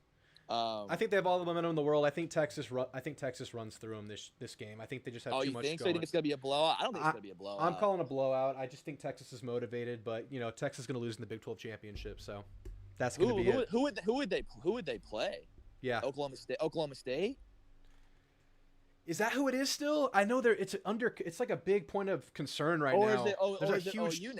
Um, I think they have all the momentum in the world. I think Texas runs through them this game. I think they just have oh, too you much think so? You going. think it's gonna be a blowout? I don't think it's gonna be a I'm blowout. calling a blowout. I just think Texas is motivated, but Texas is going to lose in the Big 12 championship, so that's going to be it. Who would they play? Yeah. Oklahoma State. Oklahoma State. Is that who it is still? I know it's like a big point of concern right Or now. is it There's or a is it huge OU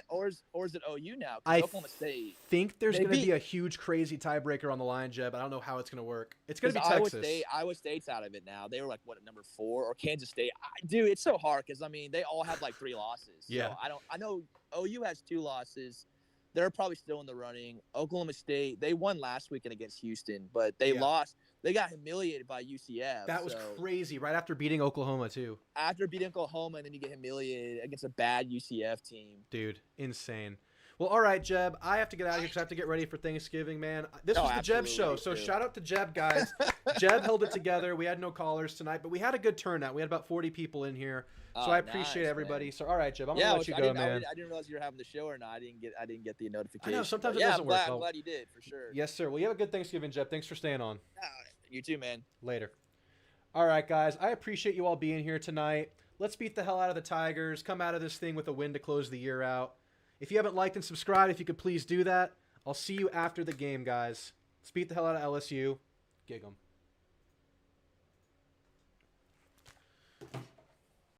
or is it OU now? 'Cause I Oklahoma State. think there's They going to be beat- a huge crazy tiebreaker on the line, Jeb. I don't know how it's going to work. It's going to be Iowa Texas. State. Iowa State's out of it now. They were like what, number 4, or Kansas State. Dude, it's so hard because I mean they all have like 3 losses. Yeah. So I know OU has 2 losses. They're probably still in the running. Oklahoma State, they won last weekend against Houston, but they Yeah. lost. They got humiliated by UCF. That was so crazy right after beating Oklahoma too. after beating Oklahoma, and then you get humiliated against a bad UCF team. Dude, insane. Well, all right, Jeb. I have to get out of here because I have to get ready for Thanksgiving, man. This Oh, was the Jeb absolutely, show, me so too. shout out to Jeb, guys. Jeb held it together. We had no callers tonight, but we had a good turnout. We had about 40 people in here, so Oh, I appreciate nice, everybody. man. So, all right, Jeb, I'm Yeah, gonna let you go, man. I didn't realize you were having the show or not. I didn't get the notification. I know sometimes But it yeah, doesn't work. I'm glad you did for sure. Yes, sir. Well, you have a good Thanksgiving, Jeb. Thanks for staying on. You too, man. Later. All right, guys. I appreciate you all being here tonight. Let's beat the hell out of the Tigers. Come out of this thing with a win to close the year out. If you haven't liked and subscribed, if you could please do that. I'll see you after the game, guys. Let's beat the hell out of LSU. Gig 'em.